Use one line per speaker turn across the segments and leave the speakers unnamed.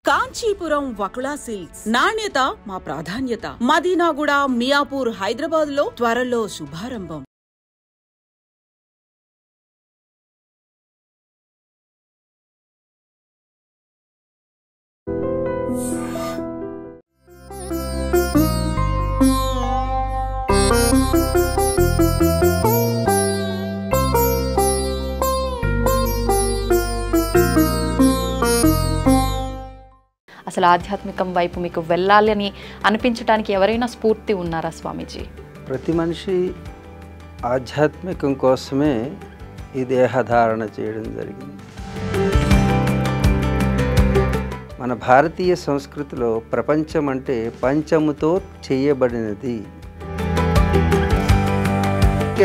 Kanchipuram Vakula silks నాణ్యత మా ప్రాధాన్యత. మదీనాగూడ, మియాపూర్, హైదరాబాద్ లో త్వరలో శుభారంభం.
అసలు ఆధ్యాత్మికం వైపు మీకు వెళ్ళాలని అనిపించడానికి ఎవరైనా స్ఫూర్తి ఉన్నారా స్వామీజీ?
ప్రతి మనిషి ఆధ్యాత్మికం కోసమే ఈ దేహధారణ చేయడం జరిగింది. మన భారతీయ సంస్కృతిలో ప్రపంచం అంటే పంచముతో చేయబడినది.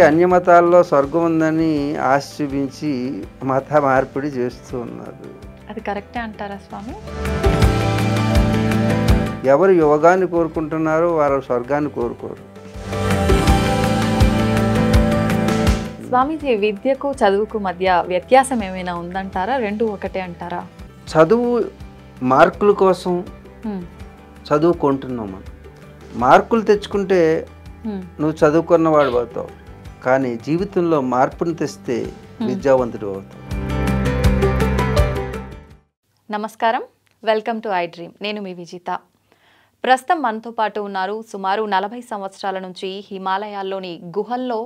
అన్యమతాల్లో స్వర్గం ఉందని ఆశ చూపించి మత మార్పిడి చేస్తూ ఉన్నారు.
అది కరెక్టే అంటారా స్వామి?
ఎవరు యోగాన్ని కోరుకుంటున్నారో వారు స్వర్గాన్ని కోరుకోరు.
స్వామీజీ, విద్యకు చదువుకు మధ్య వ్యత్యాసం ఏమైనా ఉందంటారా? రెండు ఒకటే అంటారా?
చదువు మార్కుల కోసం చదువుకుంటున్నాం. మనం మార్కులు తెచ్చుకుంటే నువ్వు చదువుకున్నవాడు అవుతావు, కానీ జీవితంలో మార్పును తెస్తే విద్యావంతుడు అవుతావు.
నమస్కారం, వెల్కమ్ టు ఐ డ్రీమ్. నేను మీ విజిత. ప్రస్తుతం మనతో పాటు ఉన్నారు సుమారు 40 సంవత్సరాల నుంచి హిమాలయాల్లోని గుహల్లో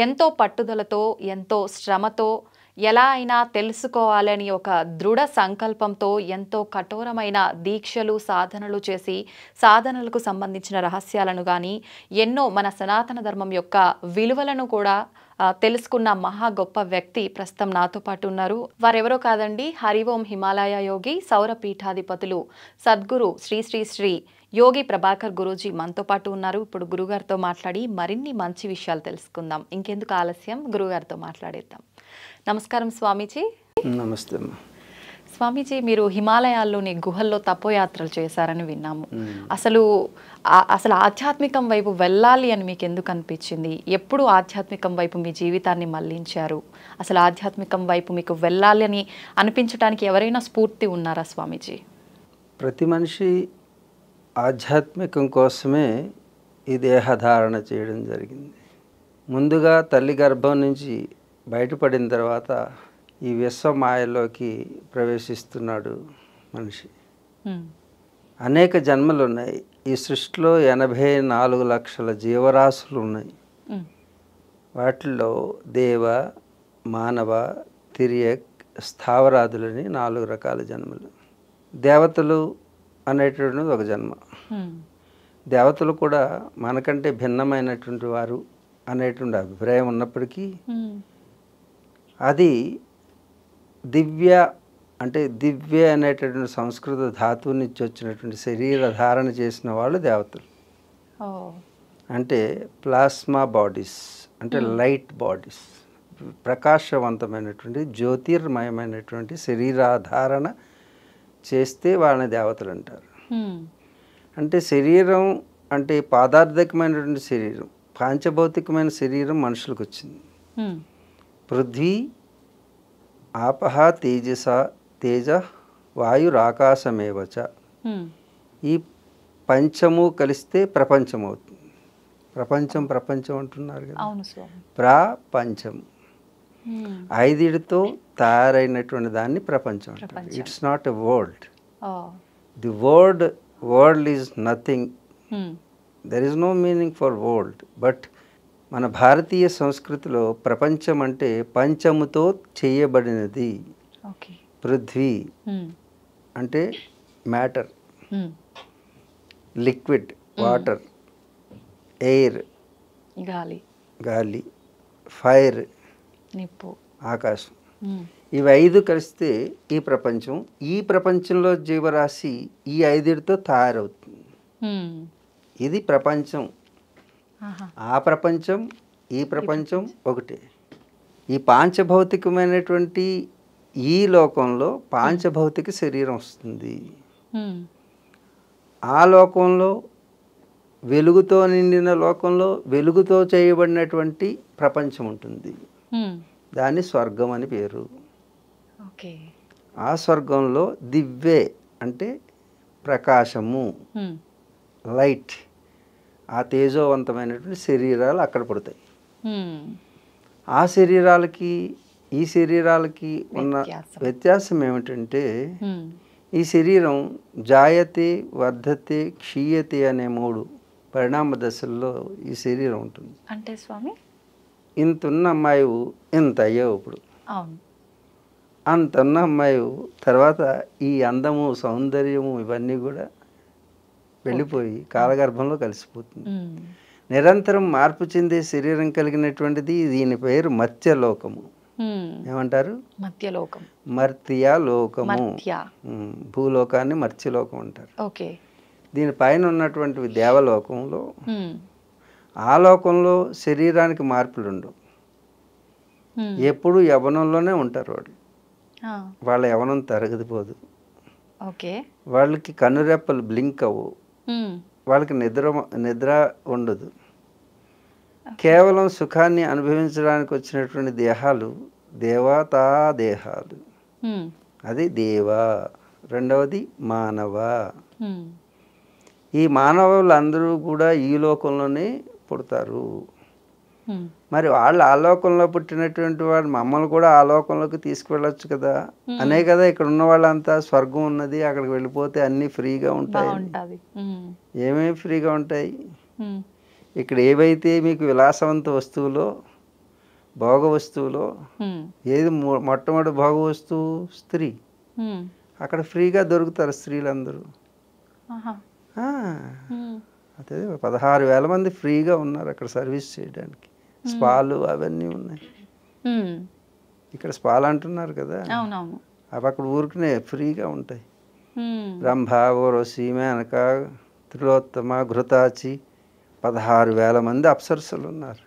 ఎంతో పట్టుదలతో, ఎంతో శ్రమతో, ఎలా అయినా తెలుసుకోవాలని ఒక దృఢ సంకల్పంతో ఎంతో కఠోరమైన దీక్షలు, సాధనలు చేసి సాధనలకు సంబంధించిన రహస్యాలను కానీ ఎన్నో మన సనాతన ధర్మం యొక్క విలువలను కూడా తెలుసుకున్న మహా గొప్ప వ్యక్తి ప్రస్తుతం నాతో పాటు ఉన్నారు. వారెవరో కాదండి, హరి ఓం హిమాలయ యోగి సౌర పీఠాధిపతులు సద్గురు శ్రీ శ్రీ శ్రీ యోగి ప్రభాకర్ గురూజీ మనతో పాటు ఉన్నారు. ఇప్పుడు గురుగారితో మాట్లాడి మరిన్ని మంచి విషయాలు తెలుసుకుందాం. ఇంకెందుకు ఆలస్యం, గురుగారితో మాట్లాడేద్దాం. నమస్కారం స్వామీజీ.
నమస్తే
స్వామీజీ, మీరు హిమాలయాల్లోని గుహల్లో తపోయాత్రలు చేశారని విన్నాము. అసలు ఆధ్యాత్మికం వైపు వెళ్ళాలి అని మీకు ఎందుకు అనిపించింది? ఎప్పుడు ఆధ్యాత్మికం వైపు మీ జీవితాన్ని మళ్లించారు? అసలు ఆధ్యాత్మికం వైపు మీకు వెళ్ళాలి అని అనిపించడానికి ఎవరైనా స్ఫూర్తి ఉన్నారా స్వామీజీ?
ప్రతి మనిషి ఆధ్యాత్మికం కోసమే ఈ దేహధారణ చేయడం జరిగింది. ముందుగా తల్లి గర్భం నుంచి బయటపడిన తర్వాత ఈ విశ్వమాయలోకి ప్రవేశిస్తున్నాడు మనిషి. అనేక జన్మలు ఉన్నాయి. ఈ సృష్టిలో 84 లక్షల జీవరాశులు ఉన్నాయి. వాటిల్లో దేవ, మానవ, తిరియక్, స్థావరాదులని 4 రకాల జన్మలు. దేవతలు అనేటువంటిది ఒక జన్మ. దేవతలు కూడా మనకంటే భిన్నమైనటువంటి వారు అనేటువంటి అభిప్రాయం ఉన్నప్పటికీ అది దివ్య అంటే దివ్య అనేటటువంటి సంస్కృత ధాతువు నుంచి వచ్చినటువంటి శరీర ధారణ చేసిన వాళ్ళు దేవతలు. అంటే ప్లాస్మా బాడీస్, అంటే లైట్ బాడీస్, ప్రకాశవంతమైనటువంటి జ్యోతిర్మయమైనటువంటి శరీరాధారణ చేస్తే వాళ్ళని దేవతలు అంటారు. అంటే శరీరం అంటే పాదార్థకమైనటువంటి శరీరం, పాంచభౌతికమైన శరీరం మనుషులకు వచ్చింది. పృథ్వీ ఆపహ తేజస తేజ వాయురాకాశమేవచ. ఈ పంచము కలిస్తే ప్రపంచం అవుతుంది. ప్రపంచం ప్రపంచం అంటున్నారు కదా, ప్రపంచం. 5తో తయారైనటువంటి దాన్ని ప్రపంచం అంటారు. It's not a world. The world is nothing. There is no meaning for world. But మన భారతీయ సంస్కృతిలో ప్రపంచం అంటే పంచముతో చేయబడినది. పృథ్వీ అంటే మ్యాటర్, లిక్విడ్ వాటర్, ఎయిర్ గాలి, ఫైర్ నిప్పు, ఆకాశం. ఇవి 5 కలిస్తే ఈ ప్రపంచం. ఈ ప్రపంచంలో జీవరాశి ఈ 5తో తయారవుతుంది. ఇది ప్రపంచం. ఆ ప్రపంచం ఈ ప్రపంచం ఒకటే. ఈ పాంచభౌతికమైనటువంటి ఈ లోకంలో పాంచభౌతిక శరీరం వస్తుంది. ఆ లోకంలో వెలుగుతో నిండిన లోకంలో వెలుగుతో చేయబడినటువంటి ప్రపంచం ఉంటుంది. దాన్ని స్వర్గం అని పేరు. ఆ స్వర్గంలో దివ్వే అంటే ప్రకాశము,
ఉమ్,
లైట్, ఆ తేజోవంతమైనటువంటి శరీరాలు అక్కడ పుడతాయి.
ఉమ్,
ఆ శరీరాలకి ఈ శరీరాలకి ఉన్న
వ్యత్యాసం.
వ్యత్యాసం ఏమిటంటే
ఉమ్,
ఈ శరీరం జాయతే, వర్ధతే, క్షీయతే అనే 3 పరిణామ దశల్లో ఈ శరీరం ఉంటుంది.
అంటే స్వామి?
ఇంత ఉన్న అమ్మాయి ఇంత అయ్యావు ఇప్పుడు,
అవును.
అంత ఉన్న అమ్మాయి తర్వాత ఈ అందము, సౌందర్యము ఇవన్నీ కూడా వెళ్ళిపోయి కాలగర్భంలో కలిసిపోతుంది.
ఉమ్,
నిరంతరం మార్పు చెందే శరీరం కలిగినటువంటిది. దీని పేరు మర్త్యలోకము.
ఉమ్,
ఏమంటారు?
మధ్యలోకం.
మర్త్యలోకము.
మధ్య.
భూలోకాన్ని మర్త్యలోకం అంటారు.
ఓకే.
దీనిపైన ఉన్నటువంటి దేవలోకంలో,
ఉమ్,
ఆ లోకంలో శరీరానికి మార్పులు ఉండవు.
ఉమ్,
ఎప్పుడు యవ్వనంలోనే ఉంటారు వాళ్ళు.
ఆ,
వాళ్ళ యవ్వనం తరగదిపోదు.
ఓకే.
వాళ్ళకి కన్నురెప్పలు బ్లింక్ అవ్వు.
ఉమ్,
వాళ్ళకి నిద్ర ఉండదు. కేవలం సుఖాన్ని అనుభవించడానికి వచ్చినటువంటి దేహాలు దేవతా దేహాలు.
ఉమ్,
అది దేవ. రెండవది మానవ.
ఉమ్,
ఈ మానవులందరూ కూడా ఈ లోకంలోనే పుడతారు.
ఉమ్,
మరి వాళ్ళు ఆ లోకంలో పుట్టినటువంటి వాడు మమ్మల్ని కూడా ఆ లోకంలోకి తీసుకువెళ్ళొచ్చు కదా. అనే కదా ఇక్కడ ఉన్న వాళ్ళంతా స్వర్గం ఉన్నది, అక్కడికి వెళ్ళిపోతే అన్నీ ఫ్రీగా ఉంటాయి.
బాగుంటది. ఉమ్,
ఏమేమి ఫ్రీగా ఉంటాయి?
ఉమ్,
ఇక్కడ ఏవైతే మీకు విలాసవంత వస్తువులో, భోగ వస్తువులో,
ఉమ్,
ఏది మొట్టమొదటి భోగ వస్తువు? స్త్రీ.
ఉమ్,
అక్కడ ఫ్రీగా దొరుకుతారు స్త్రీలందరూ.
ఆహా,
ఆ,
ఉమ్,
అదే 16,000 మంది ఫ్రీగా ఉన్నారు అక్కడ సర్వీస్ చేయడానికి. స్పాలు అవన్నీ ఉన్నాయి.
ఉమ్,
ఇక్కడ స్పాలు అంటున్నారు కదా,
అవునవును.
అవి అక్కడ ఊరికనే ఫ్రీగా ఉంటాయి.
ఉమ్,
రంభ, ఓరసి, మేనక, త్రిలోత్తమ, ఘృతాచి 16,000 మంది అప్సరసులు ఉన్నారు.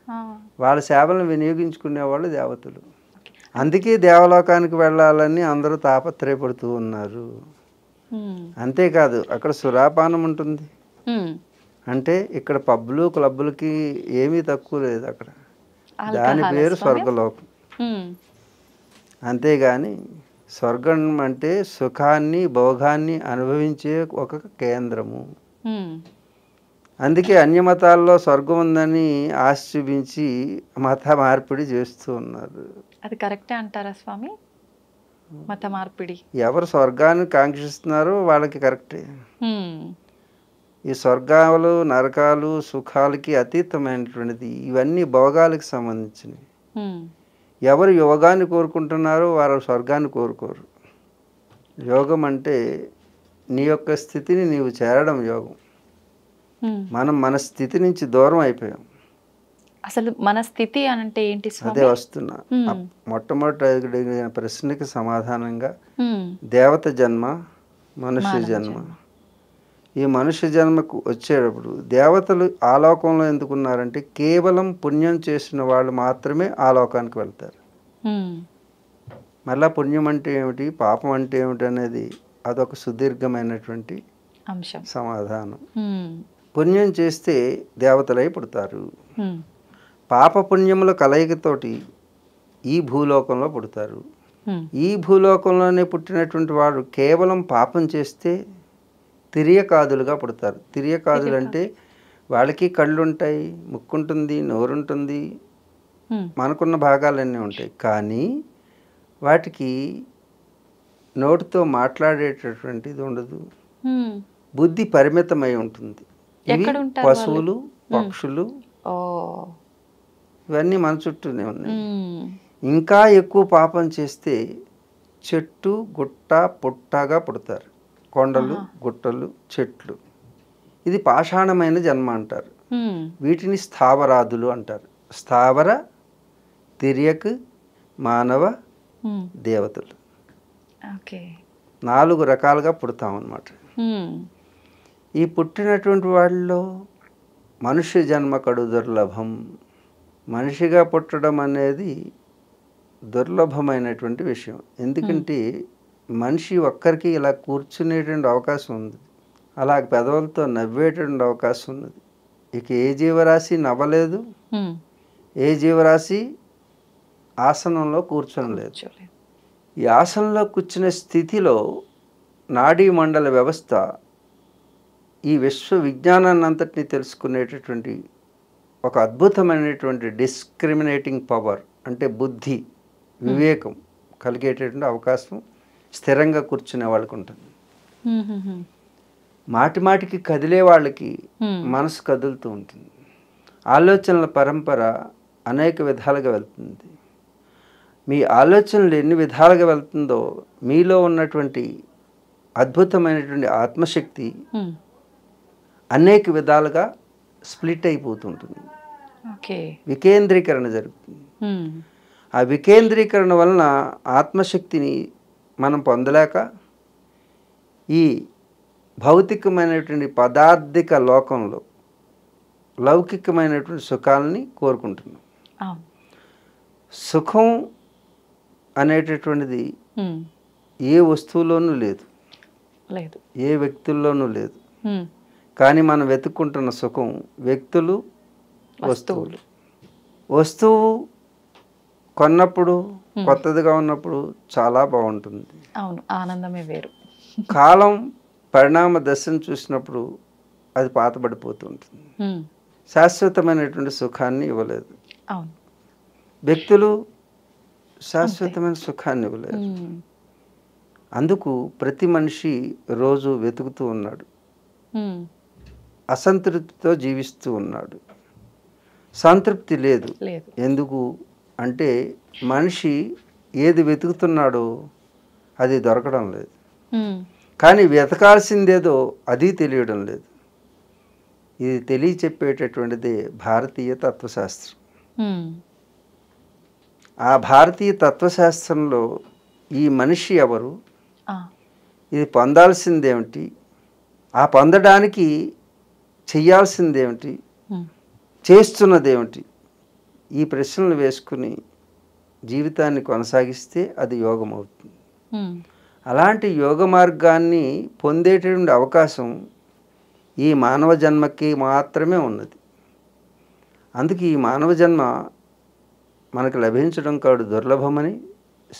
ఆ,
వాళ్ళ సేవలను వినియోగించుకునేవాళ్ళు దేవతలు. అందుకే దేవలోకానికి వెళ్ళాలని అందరూ తాపత్రయపడుతూ ఉన్నారు.
ఉమ్,
అంతేకాదు అక్కడ సురాపానం ఉంటుంది.
ఉమ్,
అంటే ఇక్కడ పబ్బులు క్లబ్బులకి ఏమీ తక్కువ లేదు అక్కడ. దాని
ఆల్కహాల్
పేరు
స్వామి?
స్వర్గలోకం.
ఉమ్,
అంతేగాని స్వర్గం అంటే సుఖాన్ని, భోగాన్ని అనుభవించే ఒక కేంద్రము.
ఉమ్,
అందుకే అన్య మతాల్లో స్వర్గం ఉందని ఆశ చూపించి మత మార్పిడి చేస్తూ ఉన్నారు.
అది కరెక్టే అంటారా స్వామి? మత మార్పిడి.
ఎవరు స్వర్గాన్ని కాంక్షిస్తున్నారో వాళ్ళకి కరెక్టే.
ఉమ్,
ఈ స్వర్గాలు, నరకాలు, సుఖాలకి అతీతమైనటువంటిది. ఇవన్నీ భోగాలకు సంబంధించినవి.
ఉమ్,
ఎవరు యోగాన్ని కోరుకుంటున్నారో వారు స్వర్గాన్ని కోరుకోరు. యోగం అంటే నీ యొక్క స్థితిని నీవు చేరడం యోగం.
ఉమ్.
మనం మన స్థితి నుంచి దూరం అయిపోయాం.
అసలు మన స్థితి అనంటే ఏంటి
అదే
స్వామి?
వస్తున్నా. మొట్టమొదటి అడిగిన ప్రశ్నకి సమాధానంగా
ఉమ్,
దేవత జన్మ, మనుష్య
మానవ
జన్మ.
జన్మ.
ఈ మనుష్య జన్మకు వచ్చేటప్పుడు దేవతలు ఆ లోకంలో ఎందుకున్నారంటే కేవలం పుణ్యం చేసిన వాళ్ళు మాత్రమే ఆ లోకానికి వెళ్తారు.
ఉమ్,
మళ్ళా పుణ్యం అంటే ఏమిటి, పాపం అంటే ఏమిటి అనేది అదొక సుదీర్ఘమైనటువంటి
అంశం.
సమాధానం.
ఉమ్,
పుణ్యం చేస్తే దేవతలై పుడతారు.
ఉమ్,
పాప పుణ్యముల కలయికతోటి ఈ భూలోకంలో పుడతారు.
ఉమ్,
ఈ భూలోకంలోనే పుట్టినటువంటి వాడు కేవలం పాపం చేస్తే తిరియకాదులుగా పుడతారు. తిరియకాదులు అంటే వాళ్ళకి కళ్ళు ఉంటాయి, ముక్కు ఉంటుంది, నోరుంటుంది,
ఉమ్,
మనకున్న భాగాలన్నీ ఉంటాయి. కానీ వాటికి నోటితో మాట్లాడేటటువంటిది ఉండదు.
ఉమ్.
బుద్ధి పరిమితమై ఉంటుంది. ఇవి
ఎక్కడ ఉంటారు
పశువులు, పక్షులు
ఓ.
ఇవన్నీ మన చుట్టూనే ఉన్నాయి.
ఉమ్,
ఇంకా ఎక్కువ పాపం చేస్తే చెట్టు, గుట్ట, పుట్టగా పుడతారు. కొండలు, గుట్టలు, చెట్లు. ఇది పాషాణమైన జన్మ అంటారు.
ఉమ్,
వీటిని స్థావరాదులు అంటారు. స్థావర, తిర్యక్, మానవ,
ఉమ్,
దేవతలు.
ఓకే.
4 రకాలుగా పుడతామన్నమాట.
ఉమ్,
ఈ పుట్టినటువంటి వాళ్ళలో మనుష్య జన్మ కడు దుర్లభం. మనిషిగా పుట్టడం అనేది దుర్లభమైనటువంటి విషయం. ఎందుకంటే మనిషి ఒక్కరికి ఇలా కూర్చునేటువంటి అవకాశం ఉంది, అలా పెదవులతో నవ్వేటువంటి అవకాశం ఉన్నది. ఇక ఏ జీవరాశి నవ్వలేదు,
ఉమ్,
ఏ జీవరాశి ఆసనంలో కూర్చోలేదు.
చూడలేదు.
ఈ ఆసనంలో కూర్చునే స్థితిలో నాడీ మండల వ్యవస్థ ఈ విశ్వ విజ్ఞానాన్ని అంతటినీ తెలుసుకునేటటువంటి ఒక అద్భుతమైనటువంటి డిస్క్రిమినేటింగ్ పవర్, అంటే బుద్ధి, వివేకం కలిగేటటువంటి అవకాశం స్థిరంగా కూర్చునే వాళ్ళకు ఉంటుంది. మాటి మాటికి కదిలే వాళ్ళకి మనసు కదులుతూ ఉంటుంది. ఆలోచనల పరంపర అనేక విధాలుగా వెళ్తుంది. మీ ఆలోచనలు ఎన్ని విధాలుగా వెళ్తుందో మీలో ఉన్నటువంటి అద్భుతమైనటువంటి ఆత్మశక్తి అనేక విధాలుగా స్ప్లిట్ అయిపోతుంటుంది. వికేంద్రీకరణ జరుగుతుంది. ఆ వికేంద్రీకరణ వలన ఆత్మశక్తిని మనం పొందలేక ఈ భౌతికమైనటువంటి పదార్థిక లోకంలో లౌకికమైనటువంటి సుఖాలని కోరుకుంటున్నాం. సుఖం అనేటటువంటిది ఏ వస్తువులోనూ లేదు, ఏ వ్యక్తుల్లోనూ లేదు. కానీ మనం వెతుక్కుంటున్న సుఖం వ్యక్తులు, వస్తువులు. వస్తువు కొన్నప్పుడు, కొత్తదిగా ఉన్నప్పుడు చాలా బాగుంటుంది.
అవును, ఆనందమే వేరు.
కాలం పరిణామ దశను చూసినప్పుడు అది పాతబడిపోతూ ఉంటుంది. శాశ్వతమైనటువంటి సుఖాన్ని ఇవ్వలేదు. వ్యక్తులు శాశ్వతమైన సుఖాన్ని ఇవ్వలేదు. అందుకు ప్రతి మనిషి రోజు వెతుకుతూ ఉన్నాడు, అసంతృప్తితో జీవిస్తూ ఉన్నాడు. సంతృప్తి లేదు. ఎందుకు అంటే మనిషి ఏది వెతుకుతున్నాడో అది దొరకడం లేదు. కానీ వెతకాల్సిందేదో అది తెలియడం లేదు. ఇది తెలియచెప్పేటటువంటిదే భారతీయ తత్వశాస్త్రం. ఆ భారతీయ తత్వశాస్త్రంలో ఈ మనిషి ఎవరు, ఇది పొందాల్సిందేమిటి, ఆ పొందడానికి చెయ్యాల్సిందేమిటి, చేస్తున్నదేమిటి, ఈ ప్రశ్నలు వేసుకుని జీవితాన్ని కొనసాగిస్తే అది యోగం అవుతుంది. అలాంటి యోగ మార్గాన్ని పొందేటటువంటి అవకాశం ఈ మానవ జన్మకి మాత్రమే ఉన్నది. అందుకే ఈ మానవ జన్మ మనకు లభించడం కాదు దుర్లభమని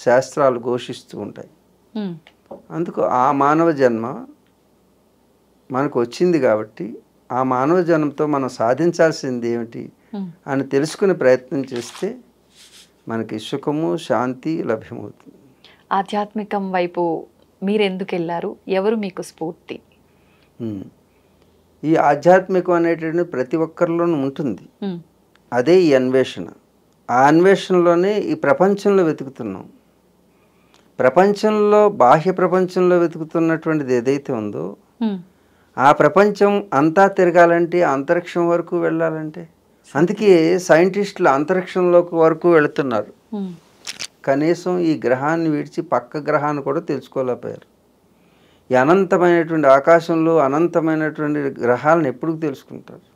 శాస్త్రాలు ఘోషిస్తూ ఉంటాయి. అందుకు ఆ మానవ జన్మ మనకు వచ్చింది కాబట్టి ఆ మానవ జన్మతో మనం సాధించాల్సింది ఏమిటి అని తెలుసుకునే ప్రయత్నం చేస్తే మనకి సుఖము, శాంతి లభ్యమవుతుంది.
ఆధ్యాత్మికం వైపు మీరు ఎందుకు వెళ్ళారు? ఎవరు మీకు స్ఫూర్తి?
ఈ ఆధ్యాత్మికం అనేటువంటి ప్రతి ఒక్కరిలోనూ ఉంటుంది. అదే ఈ అన్వేషణ. ఆ అన్వేషణలోనే ఈ ప్రపంచంలో వెతుకుతున్నాం. ప్రపంచంలో, బాహ్య ప్రపంచంలో వెతుకుతున్నటువంటిది ఏదైతే ఉందో ఆ ప్రపంచం అంతా తిరగాలంటే, అంతరిక్షం వరకు వెళ్ళాలంటే, అందుకే సైంటిస్టులు అంతరిక్షంలోకి వరకు వెళుతున్నారు. కనీసం ఈ గ్రహాన్ని విడిచి పక్క గ్రహాన్ని కూడా తెలుసుకోలేకపోయారు. ఈ అనంతమైనటువంటి ఆకాశంలో అనంతమైనటువంటి గ్రహాలను ఎప్పుడు తెలుసుకుంటారు?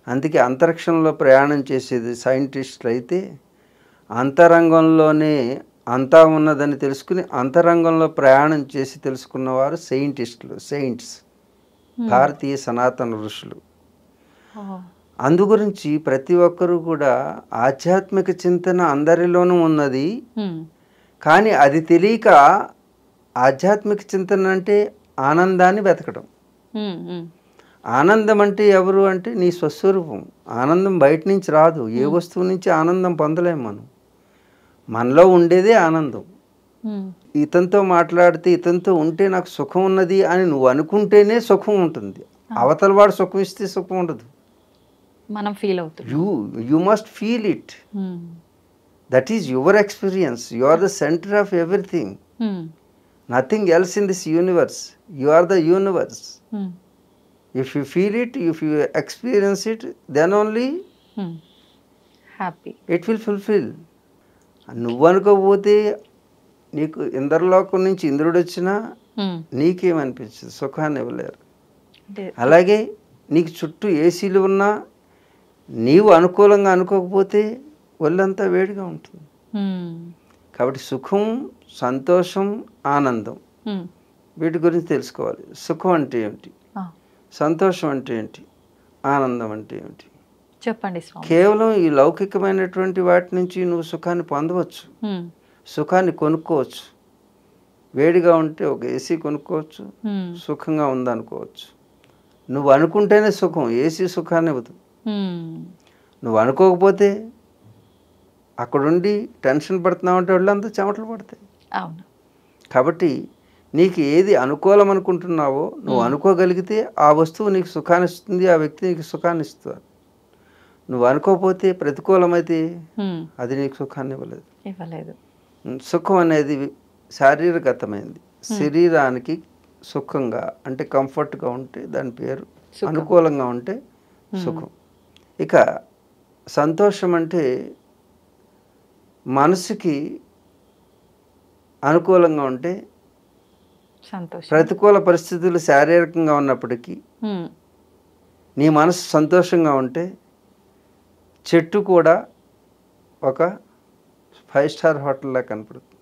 అందుకే అంతరిక్షంలో ప్రయాణం చేసేది సైంటిస్టులు అయితే అంతరంగంలోనే అంతా ఉన్నదని తెలుసుకుని అంతరంగంలో ప్రయాణం చేసి తెలుసుకున్నవారు సైంటిస్టులు, సెయింట్స్, భారతీయ సనాతన ఋషులు. అందుగురించి ప్రతి ఒక్కరూ కూడా ఆధ్యాత్మిక చింతన అందరిలోనూ ఉన్నది. కానీ అది తెలియక ఆధ్యాత్మిక చింతన అంటే ఆనందాన్ని వెతకడం. ఆనందం అంటే ఎవరు అంటే నీ స్వస్వరూపం. ఆనందం బయట నుంచి రాదు. ఏ వస్తువు నుంచి ఆనందం పొందలేము మనం. మనలో ఉండేదే ఆనందం. ఇతనితో మాట్లాడితే, ఇతనితో ఉంటే నాకు సుఖం ఉన్నది అని నువ్వు అనుకుంటేనే సుఖం ఉంటుంది. అవతల వాడు సుఖం ఇస్తే సుఖం ఉండదు.
మనం ఫీల్ అవుతాం.
You must feel it. That is your experience. You are the centre of everything. Nothing else in this universe. You are the universe. If you feel it, if you experience it, then only
happy.
It will fulfill. నువ్వు అనుకోకపోతే నీకు ఇంద్రలోకం నుంచి ఇంద్రుడు వచ్చినా నీకేమనిపించదు, సుఖాన్ని ఇవ్వలేరు. అలాగే నీకు చుట్టూ ఏసీలు ఉన్నా నీవు అనుకూలంగా అనుకోకపోతే ఒళ్ళంతా వేడిగా ఉంటుంది. కాబట్టి సుఖం, సంతోషం, ఆనందం వీటి గురించి తెలుసుకోవాలి. సుఖం అంటే ఏమిటి, సంతోషం అంటే ఏంటి, ఆనందం అంటే ఏమిటి
చెప్పండి.
కేవలం ఈ లౌకికమైనటువంటి వాటి నుంచి నువ్వు సుఖాన్ని పొందవచ్చు, సుఖాన్ని కొనుక్కోవచ్చు. వేడిగా ఉంటే ఒక ఏసీ కొనుక్కోవచ్చు, సుఖంగా ఉందనుకోవచ్చు. నువ్వు అనుకుంటేనే సుఖం, ఏసీ సుఖాన్ని ఇవ్వదు. నువ్వు అనుకోకపోతే అక్కడుండి టెన్షన్ పడుతున్నావు అంటే వాళ్ళంతా చెమటలు పడతాయి.
అవును.
కాబట్టి నీకు ఏది అనుకూలం అనుకుంటున్నావో నువ్వు అనుకోగలిగితే ఆ వస్తువు నీకు సుఖాన్ని ఇస్తుంది, ఆ వ్యక్తి నీకు శుఖాన్ని ఇస్తారు. నువ్వు అనుకోకపోతే ప్రతికూలమైతే అది నీకు సుఖాన్ని ఇవ్వలేదు. సుఖం అనేది శారీరగతమైంది. శరీరానికి సుఖంగా అంటే కంఫర్ట్గా ఉంటే దాని పేరు, అనుకూలంగా ఉంటే సుఖం. ఇక సంతోషం అంటే మనసుకి అనుకూలంగా ఉంటే
సంతోషం.
ప్రతికూల పరిస్థితులు శారీరకంగా ఉన్నప్పటికీ నీ మనసు సంతోషంగా ఉంటే చెట్టు కూడా ఒక 5 స్టార్ హోటల్లా కనపడుతుంది.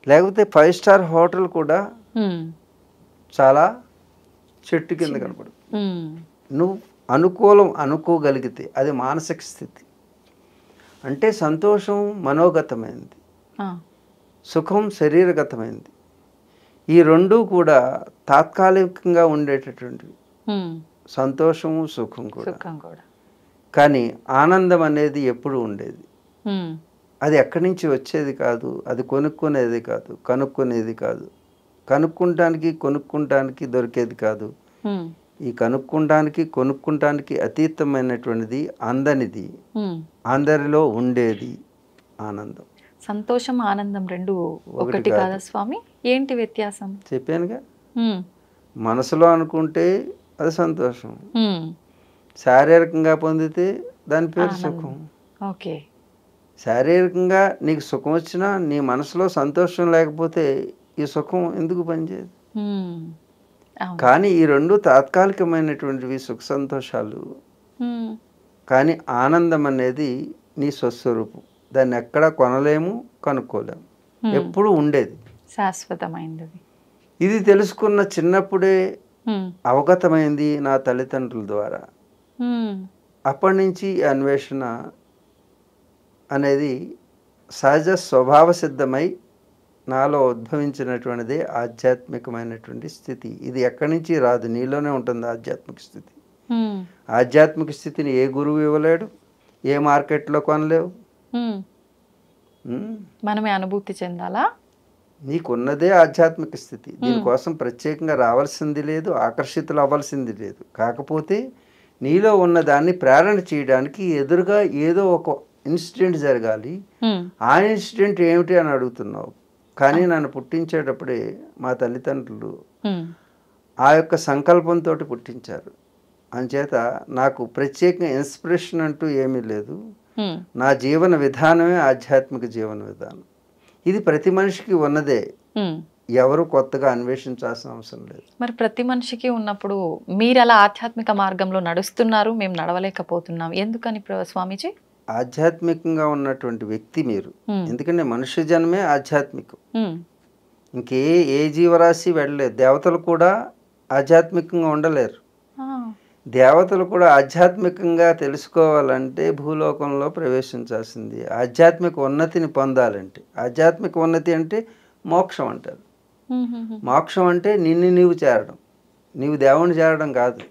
లేకపోతే 5 స్టార్ హోటల్ కూడా చాలా చెట్టు కింద కనపడుతుంది. నువ్వు అనుకోగలిగితే అది మానసిక స్థితి. అంటే సంతోషం మనోగతమైంది, సుఖం శరీరగతమైంది. ఈ రెండూ కూడా తాత్కాలికంగా ఉండేటటువంటివి, సంతోషము సుఖం కూడా. కానీ ఆనందం అనేది ఎప్పుడు ఉండేది. అది ఎక్కడి నుంచి వచ్చేది కాదు, అది కొనుక్కునేది కాదు, కనుక్కునేది కాదు, కొనుక్కుంటానికి దొరికేది కాదు. ఈ కొనుక్కుంటానికి అతీతమైనటువంటిది, అందనిది, అందరిలో ఉండేది ఆనందం.
సంతోషం ఆనందం రెండు ఒకటి కాదా స్వామి? ఏంటి వ్యత్యాసం?
చెప్పానుగా, మనసులో అనుకుంటే అది సంతోషం, శారీరకంగా పొందితే దాని పేరు సుఖం.
ఓకే.
శారీరకంగా నీకు సుఖం వచ్చినా నీ మనసులో సంతోషం లేకపోతే ఈ సుఖం ఎందుకు పనిచేయదు? కానీ ఈ రెండు తాత్కాలికమైనటువంటివి, సుఖ సంతోషాలు. కానీ ఆనందం అనేది నీ స్వస్వరూపం, దాన్ని ఎక్కడా కొనలేము, కనుక్కోలేము, ఎప్పుడు ఉండేది,
శాశ్వతమైనది.
ఇది తెలుసుకున్న చిన్నప్పుడే అవగతమైంది నా తల్లిదండ్రుల ద్వారా. అప్పటి నుంచి అన్వేషణ అనేది సహజ స్వభావ సిద్ధమై నాలో ఉద్భవించినటువంటిది ఆధ్యాత్మికమైనటువంటి స్థితి. ఇది ఎక్కడి నుంచి రాదు, నీలోనే ఉంటుంది ఆధ్యాత్మిక స్థితి. ఆధ్యాత్మిక స్థితిని ఏ గురువు ఇవ్వలేడు, ఏ మార్కెట్లో కొనలేవు,
మనమే అనుభూతి చెందాలా.
నీకున్నదే ఆధ్యాత్మిక స్థితి. దీనికోసం ప్రత్యేకంగా రావాల్సింది లేదు, ఆకర్షితులు అవ్వాల్సింది లేదు. కాకపోతే నీలో ఉన్న దాన్ని ప్రేరణ చేయడానికి ఎదురుగా ఏదో ఒక ఇన్సిడెంట్ జరగాలి. ఆ ఇన్సిడెంట్ ఏమిటి అని అడుగుతున్నావు. కానీ నన్ను పుట్టించేటప్పుడే మా తల్లిదండ్రులు ఆ యొక్క సంకల్పంతో పుట్టించారు. అంచేత నాకు ప్రత్యేకంగా ఇన్స్పిరేషన్ అంటూ ఏమీ లేదు. నా జీవన విధానమే ఆధ్యాత్మిక జీవన విధానం. ఇది ప్రతి మనిషికి ఉన్నదే, ఎవరు కొత్తగా అన్వేషించాల్సిన అవసరం లేదు.
మరి ప్రతి మనిషికి ఉన్నప్పుడు మీరు అలా ఆధ్యాత్మిక మార్గంలో నడుస్తున్నారు, మేము నడవలేకపోతున్నాం, ఎందుకని స్వామీజీ?
ఆధ్యాత్మికంగా ఉన్నటువంటి వ్యక్తి మీరు, ఎందుకంటే మనుష్య జన్మే ఆధ్యాత్మికం. ఏ జీవరాశి వెళ్ళలేదు. దేవతలు కూడా ఆధ్యాత్మికంగా ఉండలేరు. దేవతలు కూడా ఆధ్యాత్మికంగా తెలుసుకోవాలంటే భూలోకంలో ప్రవేశించాల్సింది. ఆధ్యాత్మిక ఉన్నతిని పొందాలంటే, ఆధ్యాత్మిక ఉన్నతి అంటే మోక్షం అంటారు. మోక్షం అంటే నిన్ను నీవు చేరడం, నీవు దేవుణ్ణి చేరడం కాదు,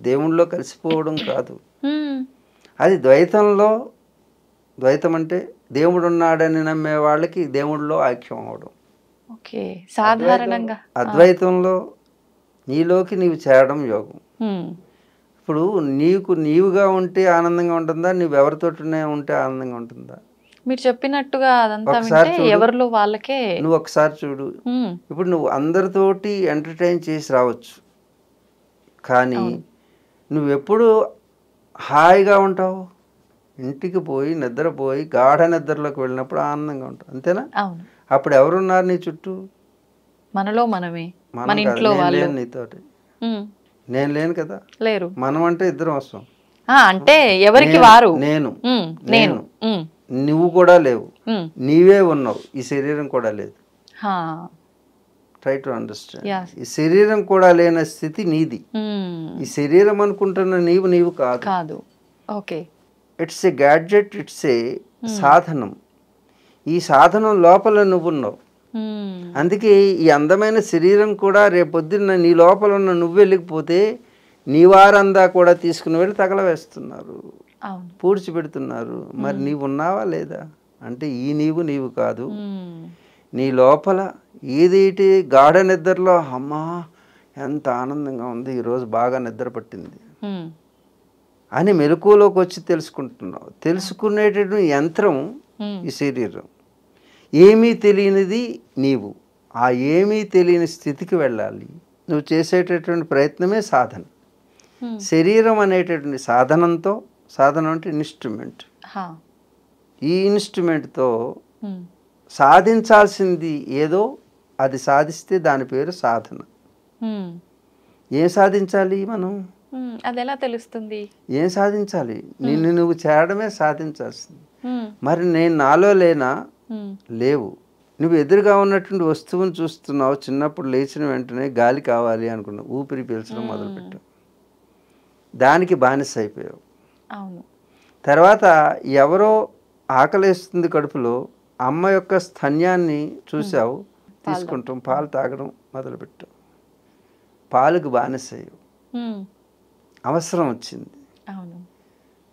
దేవుణ్ణిలో కలిసిపోవడం కాదు. అది ద్వైతంలో, ద్వైతం అంటే దేవుడు ఉన్నాడని నమ్మే వాళ్ళకి దేవుడిలో ఐక్యం అవడం.
సాధారణంగా
అద్వైతంలో నీలోకి నీవు చేరడం యోగం. ఇప్పుడు నీవుగా ఉంటే ఆనందంగా ఉంటుందా, నువ్వెవరితోటినే ఉంటే ఆనందంగా ఉంటుందా?
మీరు చెప్పినట్టుగా ఎవరిలో వాళ్ళకే.
నువ్వు ఒకసారి చూడు, ఇప్పుడు నువ్వు అందరితోటి ఎంటర్టైన్ చేసి రావచ్చు, కానీ నువ్వెప్పుడు హాయిగా ఉంటావు, ఇంటికి పోయి నిద్రపోయి గాఢ నిద్రలోకి వెళ్ళినప్పుడు ఆనందంగా ఉంటావు, అంతేనా? అప్పుడు ఎవరున్నారు నీ చుట్టూ?
మనలో మనమే, మన ఇంట్లో వాళ్ళు.
నీతోటి నేను లేను కదా,
లేరు.
మనం అంటే ఇద్దరం వస్తాం.
అంటే ఎవరికి వారు,
నేను నువ్వు కూడా లేవు, నీవే ఉన్నావు, ఈ శరీరం కూడా లేదు. Try to understand. ఈ శరీరం కూడా లేని స్థితి నీది. ఈ శరీరం అనుకుంటున్న నీవు కాదు. It's a gadget, it's a సాధనం. ఈ సాధనం లోపల నువ్వున్నావు. అందుకే ఈ అందమైన శరీరం కూడా రేపొద్దున్న నీ లోపల ఉన్న నువ్వు వెళ్ళకపోతే నీ వారందా కూడా తీసుకుని వెళ్ళి తగలవేస్తున్నారు, పూడ్చిపెడుతున్నారు. మరి నీవు ఉన్నావా లేదా అంటే ఈ నీవు కాదు. నీ లోపల ఏదైతే గాఢ నిద్రలో అమ్మా ఎంత ఆనందంగా ఉంది, ఈరోజు బాగా నిద్ర పట్టింది అని మెలకువలోకి వచ్చి తెలుసుకుంటున్నావు. తెలుసుకునేటటువంటి యంత్రం ఈ శరీరం. ఏమీ తెలియనిది నీవు. ఆ ఏమీ తెలియని స్థితికి వెళ్ళాలి. నువ్వు చేసేటటువంటి ప్రయత్నమే సాధన. శరీరం అనేటటువంటి సాధనంతో, సాధనం అంటే ఇన్స్ట్రుమెంట్, ఈ ఇన్స్ట్రుమెంట్తో సాధించాల్సింది ఏదో అది సాధిస్తే దాని పేరు సాధన. ఏం సాధించాలి మనం?
అది ఎలా తెలుస్తుంది?
ఏం సాధించాలి? నిన్ను నువ్వు చేరడమే సాధించాల్సింది. మరి నేను నాలో లేనా? లేవు. నువ్వు ఎదురుగా ఉన్నటువంటి వస్తువుని చూస్తున్నావు. చిన్నప్పుడు లేచిన వెంటనే గాలి కావాలి అనుకున్నావు, ఊపిరి పీల్చడం మొదలుపెట్టావు, దానికి బానిస అయిపోయావు. తర్వాత ఎవరో ఆకలేస్తుంది కడుపులో, అమ్మ యొక్క స్తన్యాన్ని చూసావు, తీసుకుంటాం, పాలు తాగడం మొదలుపెట్టావు, పాలకు బానిస అయ్యావు. అవసరం వచ్చింది.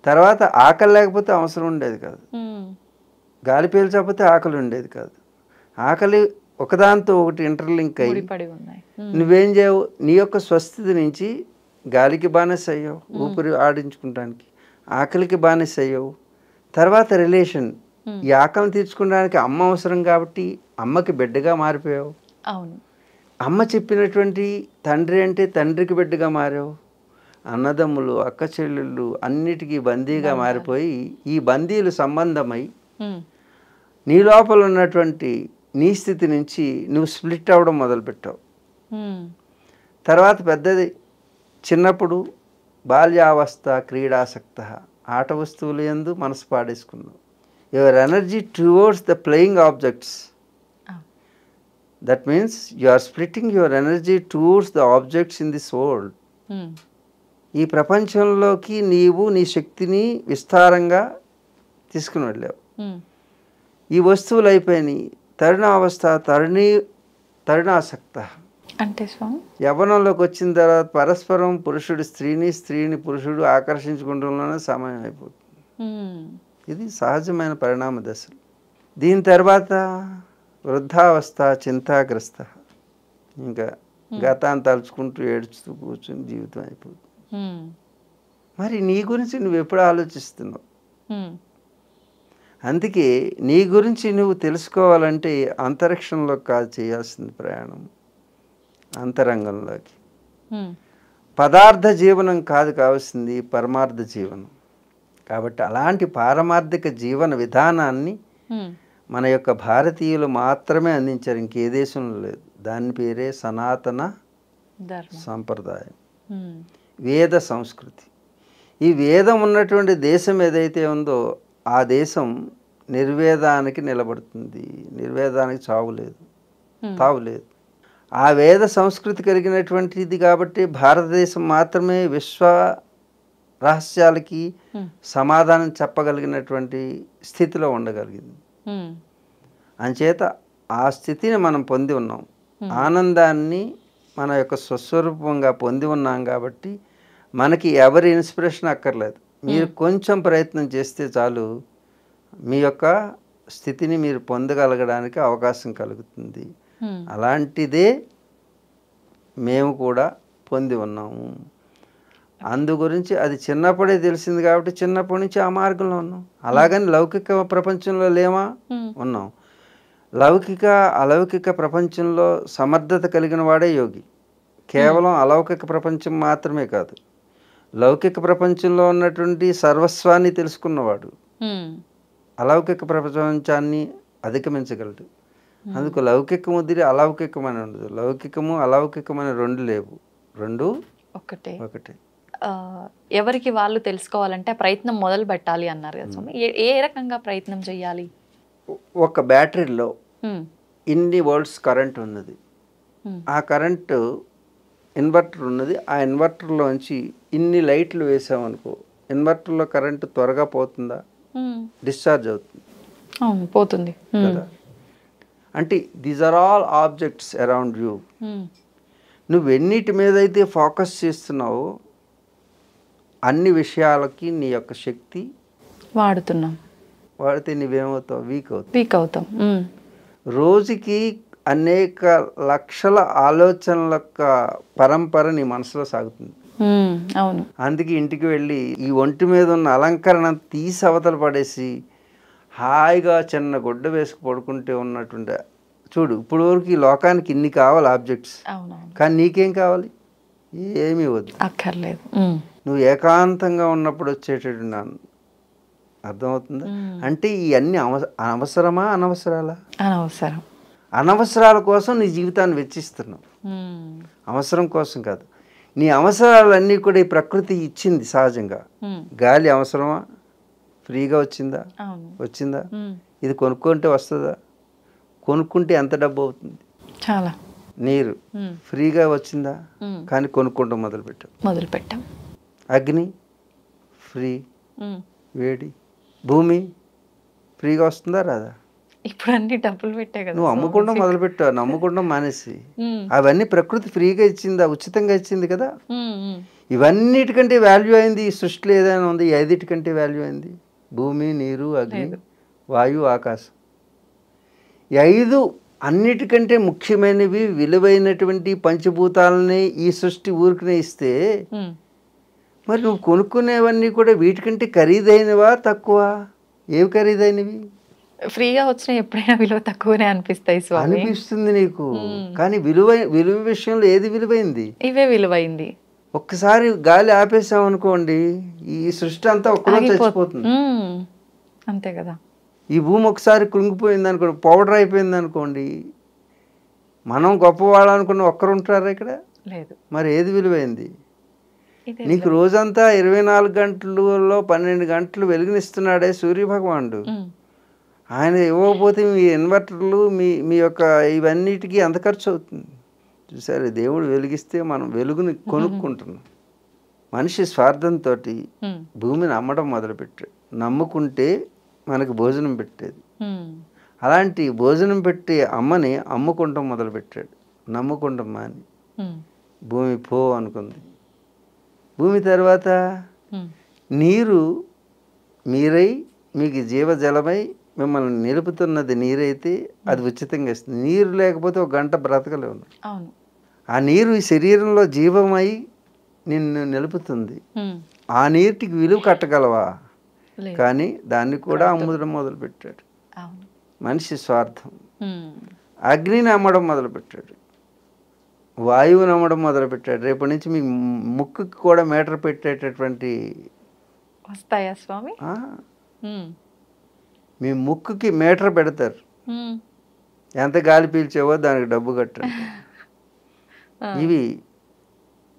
తర్వాత ఆకలి లేకపోతే అవసరం ఉండేది కాదు, గాలి పీల్చకపోతే ఆకలి ఉండేది కాదు. ఆకలి ఒకదాంతో ఒకటి ఇంటర్లింక్ అయ్యి నువ్వేం చేయవు, నీ యొక్క స్వస్థితి నుంచి గాలికి బానిస అయ్యావు, ఊపిరి ఆడించుకుంటానికి, ఆకలికి బానిస అయ్యావు. తర్వాత రిలేషన్, ఈ ఆకలిని తీర్చుకోవడానికి అమ్మ అవసరం కాబట్టి అమ్మకి బిడ్డగా మారిపోయావు. అమ్మ చెప్పినటువంటి తండ్రి అంటే తండ్రికి బిడ్డగా మారావు. అన్నదమ్ములు, అక్క చెల్లెళ్ళు అన్నిటికీ బందీగా మారిపోయి ఈ బందీలు సంబంధమై నీ లోపల ఉన్నటువంటి నీ స్థితి నుంచి నువ్వు స్ప్లిట్ అవ్వడం మొదలుపెట్టావు. తర్వాత పెద్దది, చిన్నప్పుడు బాల్యావస్థ క్రీడాసక్త, ఆట వస్తువులు యందు మనసు పాడేసుకున్నావు. Your energy towards the playing objects. That means you are splitting your energy towards the objects in this world. ఈ ప్రపంచంలోకి నీవు నీ శక్తిని విస్తారంగా తీసుకుని వెళ్ళావు. ఈ వస్తువులు అయిపోయినాయి. తరుణావస్థ తరుణాసక్త
అంటే
యవ్వనంలోకి వచ్చిన తర్వాత పరస్పరం పురుషుడు స్త్రీని, స్త్రీని పురుషుడు ఆకర్షించుకుంటూనే సమయం అయిపోతుంది. ఇది సహజమైన పరిణామ దశలు. దీని తర్వాత వృద్ధావస్థ చింతాగ్రస్త, ఇంకా గతాన్ని తలుచుకుంటూ ఏడుస్తూ కూర్చుని జీవితం అయిపోతుంది. మరి నీ గురించి నువ్వు ఎప్పుడు ఆలోచిస్తున్నావు? అందుకే నీ గురించి నువ్వు తెలుసుకోవాలంటే అంతరిక్షంలో కాదు చేయాల్సింది ప్రయాణం, అంతరంగంలోకి. పదార్థ జీవనం కాదు కావాల్సింది, పరమార్థ జీవనం. కాబట్టి అలాంటి పారమార్థిక జీవన విధానాన్ని మన యొక్క భారతీయులు మాత్రమే అందించారు, ఇంకే దేశంలో లేదు. దాని పేరే సనాతన సంప్రదాయం, వేద సంస్కృతి. ఈ వేదం ఉన్నటువంటి దేశం ఏదైతే ఉందో ఆ దేశం నిర్వేదానికి నిలబడుతుంది. నిర్వేదానికి తావులేదు. ఆ వేద సంస్కృతి కలిగినటువంటిది కాబట్టి భారతదేశం మాత్రమే విశ్వ రహస్యాలకి సమాధానం చెప్పగలిగినటువంటి స్థితిలో ఉండగలిగింది. అంచేత ఆ స్థితిని మనం పొంది ఉన్నాం. ఆనందాన్ని మన యొక్క స్వస్వరూపంగా పొంది ఉన్నాం కాబట్టి మనకి ఎవరి ఇన్స్పిరేషన్ అక్కర్లేదు. మీరు కొంచెం ప్రయత్నం చేస్తే చాలు మీ యొక్క స్థితిని మీరు పొందగలగడానికి అవకాశం కలుగుతుంది. అలాంటిదే మేము కూడా పొంది ఉన్నాము. అందు గురించి అది చిన్నప్పుడే తెలిసింది కాబట్టి చిన్నప్పటి నుంచి ఆ మార్గంలో ఉన్నాం. అలాగని లౌకిక ప్రపంచంలో లేమా? ఉన్నాం. లౌకిక అలౌకిక ప్రపంచంలో సమర్థత కలిగిన వాడే యోగి. కేవలం అలౌకిక ప్రపంచం మాత్రమే కాదు, లౌకిక ప్రపంచంలో ఉన్నటువంటి సర్వస్వాన్ని తెలుసుకున్నవాడు అలౌకిక ప్రపంచాన్ని అధిగమించగలడు. అందుకు లౌకికం వదిలి అలౌకికం అని ఉండదు. లౌకికము అలౌకికమని రెండు లేవు, రెండు ఒకటే.
ఎవరికి వాళ్ళు తెలుసుకోవాలంటే ప్రయత్నం మొదలు పెట్టాలి అన్నారు కదా స్వామి. ఏ రకంగా ప్రయత్నం చేయాలి?
ఒక బ్యాటరీలో ఇన్ని వోల్ట్స్ కరెంట్ ఉన్నది. ఆ కరెంటు ఇన్వర్టర్ ఉన్నది. ఆ ఇన్వర్టర్లోంచి ఇన్ని లైట్లు వేసామనుకో, ఇన్వర్టర్లో కరెంటు త్వరగా పోతుందా? డిశ్చార్జ్ అవుతుంది
పోతుంది
కదా. అంటే these are all objects around you. నువ్వు ఎన్నిటి మీద అయితే ఫోకస్ చేస్తున్నావో అన్ని విషయాలకి నీ యొక్క శక్తి
వాడుతున్నాం.
వాడితే నువ్వేమవుతావు?
వీక్ అవుతాం.
రోజుకి అనేక లక్షల ఆలోచనల యొక్క పరంపర నీ మనసులో సాగుతుంది.
అవును.
అందుకే ఇంటికి వెళ్ళి ఈ ఒంటి మీద ఉన్న అలంకరణ తీసి అవతల పడేసి హాయిగా చిన్న గుడ్డ వేసుకు పడుకుంటే ఉన్నటువంటి చూడు. ఇప్పుడు వరకు ఈ లోకానికి ఇన్ని కావాలి ఆబ్జెక్ట్స్, కానీ నీకేం కావాలి? ఏమీ వద్దు,
అక్కర్లేదు.
నువ్వు ఏకాంతంగా ఉన్నప్పుడు వచ్చేటటువంటి అర్థమవుతుందా? అంటే ఇవన్నీ అవసరమా అనవసరాలా?
అనవసరం.
అనవసరాల కోసం నీ జీవితాన్ని వెచ్చిస్తున్నావు, అవసరం కోసం కాదు. నీ అవసరాలన్నీ కూడా ఈ ప్రకృతి ఇచ్చింది సహజంగా. గాలి అవసరమా? ఫ్రీగా వచ్చిందా? వచ్చిందా? ఇది కొనుక్కుంటే వస్తుందా? కొనుక్కుంటే ఎంత డబ్బు అవుతుంది?
చాలా.
నీరు ఫ్రీగా వచ్చిందా? కానీ కొనుక్కుంటాం మొదలుపెట్టాం. అగ్ని ఫ్రీ, వేడి. భూమి ఫ్రీగా వస్తుందా రాదా?
ఇప్పుడు అన్ని డబ్బులు పెట్టే కదా.
నువ్వు అమ్ముకుంటాం మొదలుపెట్టావు, నమ్ముకుంటాం మానేసి. అవన్నీ ప్రకృతి ఫ్రీగా ఇచ్చిందా? ఉచితంగా ఇచ్చింది కదా. ఇవన్నిటికంటే వాల్యూ అయింది ఈ సృష్టిలో ఏదైనా ఉంది? ఐదిటికంటే వాల్యూ అయింది భూమి, నీరు, అగ్ని, వాయువు, ఆకాశం. ఈ 5 అన్నిటికంటే ముఖ్యమైనవి, విలువైనటువంటి పంచభూతాలని ఈ సృష్టి ఊరికనే ఇస్తే మరి నువ్వు కొనుక్కునేవన్నీ కూడా వీటికంటే ఖరీదైనవా తక్కువ? ఏవి ఖరీదైనవి?
ఫ్రీగా వచ్చిన ఎప్పుడైనా విలువ తక్కువనే అనిపిస్తాయి స్వామి.
అనిపిస్తుంది నీకు, కానీ విలువ విషయంలో ఏది విలువైంది?
ఇవే విలువైంది.
ఒక్కసారి గాలి ఆపేసాం అనుకోండి, ఈ సృష్టి అంతా ఒక్కరోజు చచ్చిపోతుంది.
అంతే కదా.
ఈ భూమి ఒకసారి కృంగిపోయింది అనుకోండి, పౌడర్ అయిపోయింది అనుకోండి, మనం గొప్పవాళ్ళు అనుకున్న ఒక్కరు ఉంటారా ఇక్కడ? లేదు. మరి ఏది విలువైంది? నీకు రోజంతా 24 గంటలలో 12 గంటలు వెలుగునిస్తున్నాడే సూర్యభగవానుడు. ఆయన ఇవ్వకపోతే మీ ఇన్వర్టర్లు మీ యొక్క ఇవన్నిటికీ ఎంత ఖర్చు అవుతుంది చూసారు? దేవుడు వెలిగిస్తే మనం వెలుగుని కొనుక్కుంటున్నాం. మనిషి స్వార్థంతో భూమిని అమ్మడం మొదలుపెట్టాడు. నమ్ముకుంటే మనకు భోజనం పెట్టేది. అలాంటి భోజనం పెట్టి అమ్మని అమ్ముకుంటాం మొదలుపెట్టాడు. నమ్ముకుంటాం మాని భూమి పో అనుకుంది. భూమి తర్వాత నీరు మీరై మీకు జీవజలమై మిమ్మల్ని నిలుపుతున్నది నీరైతే అది ఉచితంగా ఇస్తుంది. నీరు లేకపోతే 1 గంట బ్రతకలేవు. ఆ నీరు ఈ శరీరంలో జీవమై నిన్ను నిలుపుతుంది. ఆ నీటికి విలువ కట్టగలవా? కానీ దాన్ని కూడా అమ్ముదడం మొదలుపెట్టాడు మనిషి స్వార్థం. అగ్నిని అమ్మడం మొదలుపెట్టాడు, వాయువుని అమ్మడం మొదలుపెట్టాడు. రేపటి నుంచి మీ ముక్కుకి కూడా మీటర్ పెట్టేటటువంటి
వస్తాయా స్వామి?
మీ ముక్కుకి మీటర్ పెడతారు. ఎంత గాలి పీల్చావో దానికి డబ్బు కట్టండి. ఇవి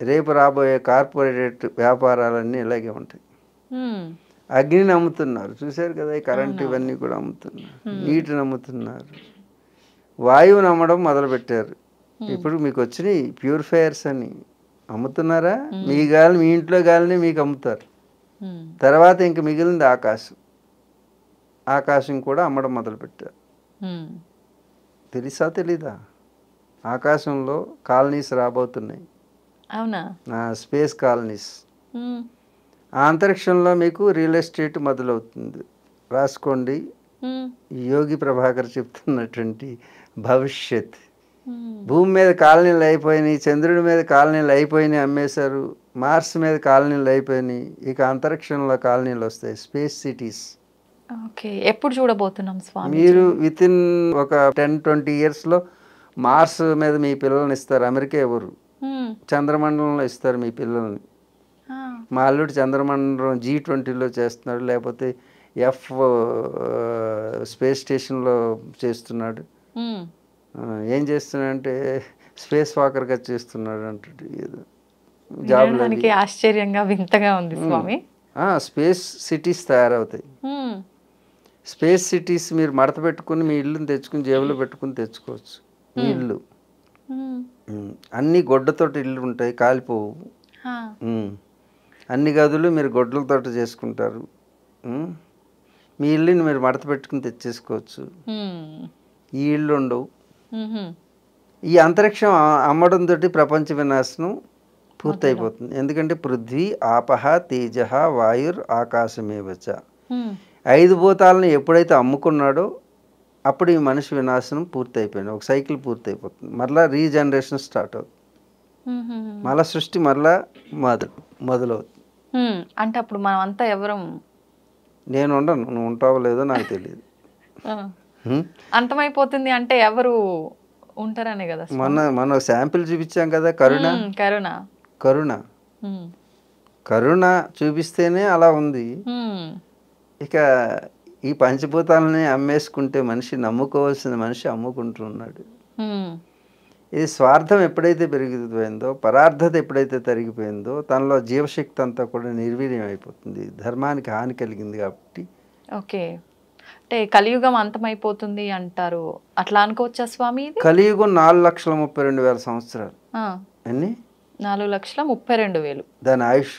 రేపు రాబోయే కార్పొరేట్ వ్యాపారాలన్నీ ఇలాగే ఉంటాయి. అగ్నిని అమ్ముతున్నారు చూశారు కదా, ఈ కరెంట్ ఇవన్నీ కూడా అమ్ముతున్నారు. నీటిని అమ్ముతున్నారు, వాయువుని అమ్మడం మొదలుపెట్టారు. ఇప్పుడు మీకు వచ్చినాయి ప్యూరిఫైయర్స్ అని అమ్ముతున్నారా? మీ గాలి, మీ ఇంట్లో గాలిని మీకు అమ్ముతారు. తర్వాత ఇంక మిగిలింది ఆకాశం. ఆకాశం కూడా అమ్మడం మొదలుపెట్టారు. తెలుసా తెలీదా? ఆకాశంలో కాలనీస్ రాబోతున్నాయి. అవునా? Space colonies. ఆ అంతరిక్షంలో మీకు రియల్ ఎస్టేట్ మొదలవుతుంది. రాసుకోండి, యోగి ప్రభాకర్ చెప్తున్నటువంటి భవిష్యత్. భూమి మీద కాలనీలు అయిపోయినాయి, చంద్రుడి మీద కాలనీలు అయిపోయినాయి, అమ్మేశారు. మార్స్ మీద కాలనీలు అయిపోయినాయి, ఇక అంతరిక్షంలో కాలనీలు వస్తాయి, స్పేస్ సిటీస్.
ఎప్పుడు చూడబోతున్నాం స్వామి?
మీరు విత్ ఇన్ ఒక 10-20 ఇయర్స్లో మార్స్ మీద మీ పిల్లల్ని ఇస్తారు. అమెరికా ఎవరు? చంద్రమండలంలో ఇస్తారు మీ పిల్లల్ని. మా అల్లుడు చంద్రమండలం G20లో చేస్తున్నాడు, లేకపోతే స్పేస్ స్టేషన్లో చేస్తున్నాడు. ఏం చేస్తున్నాడంటే స్పేస్ వాకర్గా చేస్తున్నాడు అంటే ఏదో జాబ్.
ఆశ్చర్యంగా వింతగా ఉంది స్వామి.
స్పేస్ సిటీస్ తయారవుతాయి. స్పేస్ సిటీస్ మీరు మడత పెట్టుకుని మీ ఇల్లుని తెచ్చుకుని జేబులో పెట్టుకుని తెచ్చుకోవచ్చు. మీ ఇల్లు అన్ని గొడ్డతోటి ఇల్లు ఉంటాయి, కాలిపోవు. అన్ని గదులు మీరు గొడ్డలతో చేసుకుంటారు. మీ ఇల్లుని మీరు మడత పెట్టుకుని తెచ్చేసుకోవచ్చు. ఈ ఇళ్ళు ఉండవు.
మ్హూ.
ఈ అంతరిక్షం అమ్మడంతో ప్రపంచ వినాశనం పూర్తయిపోతుంది. ఎందుకంటే పృథ్వీ ఆపహ తేజ వాయుర్ ఆకాశమేవచ,
మ్.
5 భూతాలను ఎప్పుడైతే అమ్ముకున్నాడో అప్పుడు ఈ మనిషి వినాశనం పూర్తయిపోయింది. ఒక సైకిల్ పూర్తయిపోతుంది. మరలా రీజనరేషన్ స్టార్ట్ అవుతుంది.
మ్హూ.
మళ్ళా సృష్టి మరలా మొదలవుతుంది.
అంటే అప్పుడు మనం అంతా ఎవరం
నేను ఉండను, నువ్వు ఉంటావో లేదో నాకు తెలియదు.
అంతమైపోతుంది అంటే ఎవరు ఉంటారనే కదా.
మనం శాంపిల్ చూపించాం కదా, కరుణ
కరుణ
కరుణ
మ్.
కరుణ చూపిస్తేనే అలా ఉంది.
మ్.
ఇక ఈ పంచభూతాలని అమ్మేసుకుంటే మనిషి, నమ్ముకోవాల్సిన మనిషి అమ్ముకుంటున్నాడు.
మ్.
ఇది స్వార్థం ఎప్పుడైతే పెరిగిపోయిందో, పరార్థత ఎప్పుడైతే తరిగిపోయిందో, తనలో జీవశక్తి అంతా కూడా నిర్వీర్యం అయిపోతుంది. ధర్మానికి హాని కలిగింది కాబట్టి.
ఓకే, అంటే కలియుగం అంతమైపోతుంది అంటారు, అట్లా అనుకోవచ్చా స్వామి? ఇది
కలియుగం 4,32,000 సంవత్సరాలు. అన్ని
4,32,000
దాని ఆయుష్.